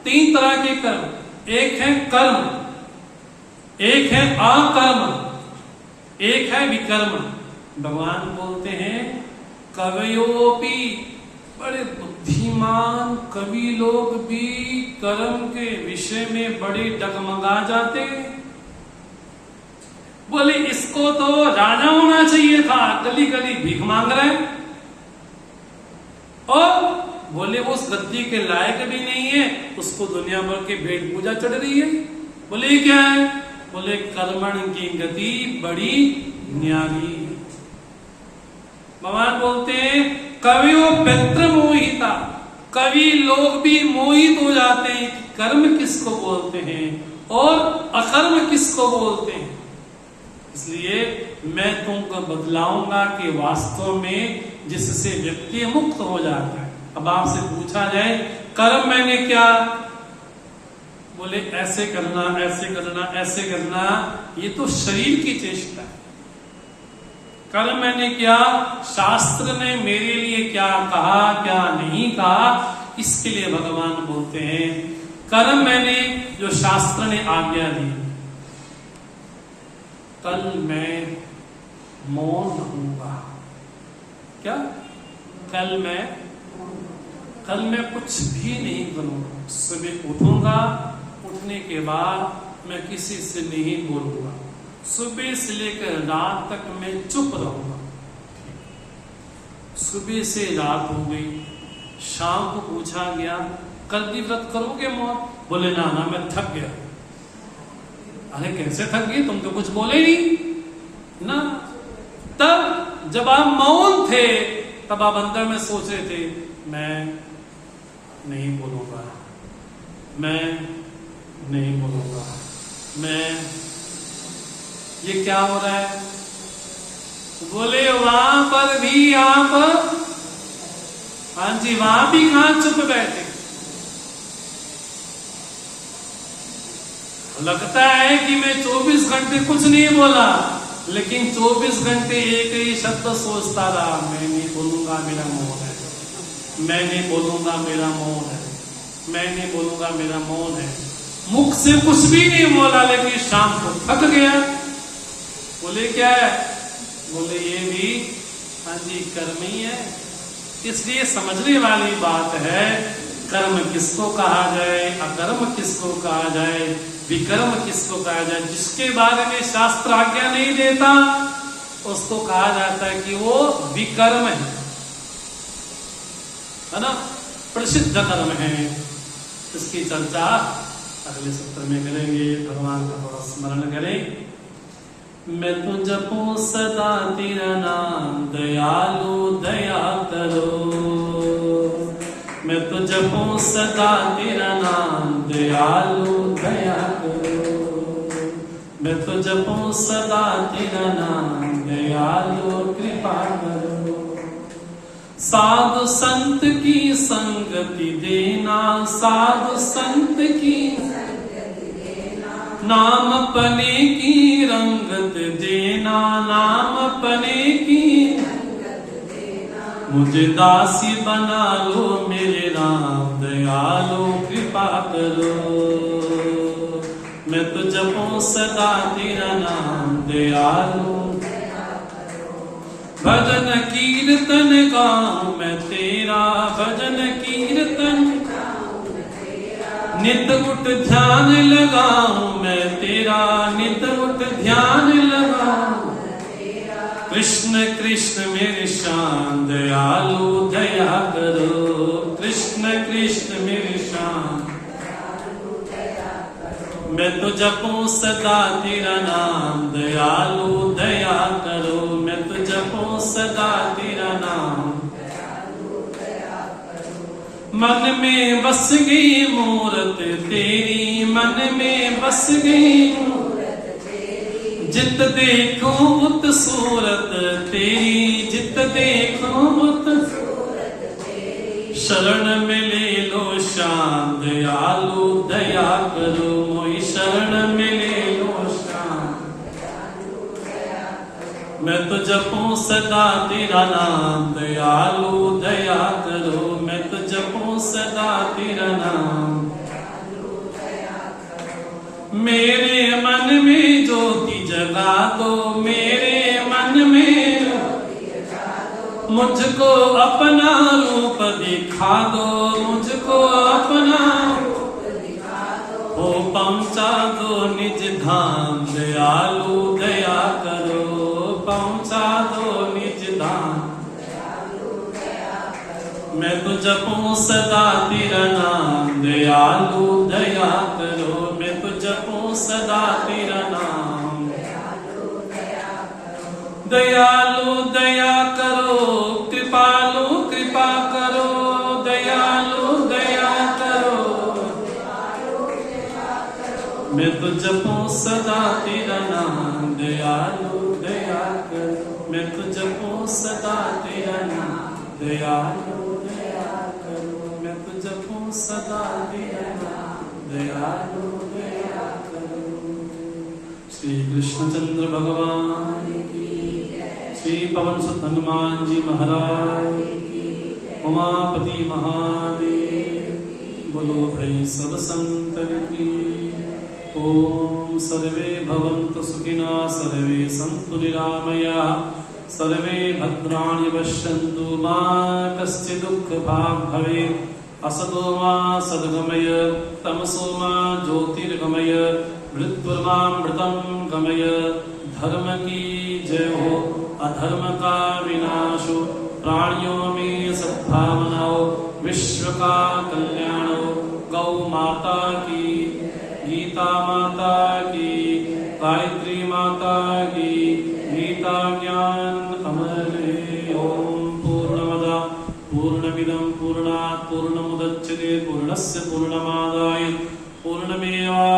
3 तरह के कर्म, एक है कर्म, एक है अकर्म, एक है विकर्म। भगवान बोलते हैं कवयोपि, बड़े बुद्धिमान कवि लोग भी कर्म के विषय में बड़े डगमगा जाते हैं। बोले इसको तो राजा होना चाहिए था, गली गली भीख मांग रहे हैं, और बोले वो उस गद्दी के लायक भी नहीं है, उसको दुनिया भर के भेंट पूजा चढ़ रही है। बोले ये क्या है? बोले कर्मण की गति बड़ी न्यारी। भगवान बोलते हैं कवयोप्यत्र मोहिता, कवि लोग भी मोहित हो जाते हैं कि कर्म किसको बोलते हैं और अकर्म किसको बोलते हैं। इसलिए मैं तुमको बतलाऊंगा कि वास्तव में जिससे व्यक्ति मुक्त हो जाता है। अब आपसे पूछा जाए कर्म मैंने क्या, बोले ऐसे करना, ऐसे करना, ऐसे करना, ये तो शरीर की चेष्टा है। कर्म मैंने क्या, शास्त्र ने मेरे लिए क्या कहा, क्या नहीं कहा, इसके लिए भगवान बोलते हैं कर्म मैंने जो शास्त्र ने आज्ञा दी। कल मैं मौन रहूंगा, क्या? कल मैं कुछ भी नहीं करूंगा। सुबह उठूंगा, उठने के बाद मैं किसी से नहीं बोलूंगा, सुबह से लेकर रात तक मैं चुप रहूंगा। सुबह से रात हो गई, शाम को पूछा गया कल भी व्रत करोगे मौन? बोले ना ना मैं थक गया। अरे कैसे थक गए, तुम तो कुछ बोले नहीं ना। तब जब आप मौन थे तब आप अंदर में सोच रहे थे मैं नहीं बोलूंगा, मैं नहीं बोलूंगा, मैं, ये क्या हो रहा है? बोले वहां पर भी आप, हाँ जी, वहां भी कहां चुप बैठे। लगता है कि मैं 24 घंटे कुछ नहीं बोला, लेकिन 24 घंटे एक ही शब्द सोचता रहा, मैं नहीं बोलूंगा मेरा मौन है, मैं नहीं बोलूंगा मेरा मौन है, मैं नहीं बोलूंगा मेरा मौन है। मुख से कुछ भी नहीं बोला, लेकिन शाम को थक गया। बोले क्या है? बोले ये भी, हाँ जी, कर्म ही है। इसलिए समझने वाली बात है कर्म किसको कहा जाए, अकर्म किसको कहा जाए, विकर्म किसको कहा जाए। जिसके बारे में शास्त्र आज्ञा नहीं देता उसको कहा जाता है कि वो विकर्म है ना, प्रसिद्ध कर्म है। इसकी चर्चा अगले सत्र में करेंगे। भगवान का थोड़ा स्मरण करें। मैं तो जपूं सदा तेरा नाम, दयालु दया करो। मैं तो जपूं सदा तेरा नाम, दयालु दया करो। मैं तो जपूं सदा तेरा नाम, दयालु कृपा करो। साधु संत की संगति देना, साधु संत की नाम अपने की रंगत देना, नाम अपने की मुझे दासी बना लो मेरे राम, दयालु कृपा करो। मैं तो जपूं सदा तेरा नाम, दयालु भजन कीर्तन गाऊं मैं तेरा, भजन कीर्तन नित उठ ध्यान लगाऊं मैं तेरा, नित उठ ध्यान लगाऊं। कृष्ण कृष्ण मेरे श्याम, दयालु दया करो। कृष्ण कृष्ण मेरे श्याम, मैं तो जपूं सदा तेरा नाम, दयालु दया करो। मैं तो जपूं सदा तेरा नाम, मन में बस गई मूरत तेरी, मन में बस गई मूरत तेरी। जित देखो उत सूरत तेरी, जित देखो उत सूरत तेरी। शरण में ले लो श्याम, दयालु दया करो। मोई शरण में ले लो श्याम, दयालु दया करो। मैं तो जपूं सदा तेरा नाम, दयालु दया करो। मैं तो जपूं सदा तेरा नाम, दयालु दया करो। मेरे मन में ज्योति जगा दो, मेरे मन में ज्योति जगा दो। मुझको अपना रूप दिखा दो, मुझको अपना रूप दिखा दो। ओ पहुंचा दो निज धाम, दयालु दया करो। पहुंचा दो निज धाम, मैं तो जपूं सदा तेरा नाम, दयालु दया करो। मैं तो जपूं सदा तेरा नाम, दयालु दया करो। दयालु दया करो, कृपालु कृपा करो। दयालु दया करो, कृपालु कृपा करो। मैं तो जपूं सदा तेरा नाम, दयालु दया करो। मैं तो जपूं सदा तेरा नाम, दयालु जपूं सदा तेरा नाम, दयालु दया करो। श्री कृष्णचंद्र भगवान की, श्री पवन सुत हनुमान जी महाराज, उमापति महादेव, बोलो भाई सब संतन की। ओम सर्वे भवन्तु सुखिनः, सर्वे सन्तु निरामयाः, सर्वे भद्राणि पश्यन्तु, मा कश्चित् दुःखभाग् भवेत्। असतो मा सद्गमय, तमसो मा ज्योतिर्गमय, मृत्युर्मामृतं गमय। धर्म की जय हो, अधर्म का विनाश हो, प्राणियों में सद्भावना हो, विश्व का कल्याण हो। गौ माता की, गीता माता की, गायत्री माता की, गीता ज्ञान अमर है। ओम पूर्णमदा पूर्णमिदं पूर्णात् पूर्णमुदच्यते, पूर्णस्य पूर्णमादाय पूर्णमेवा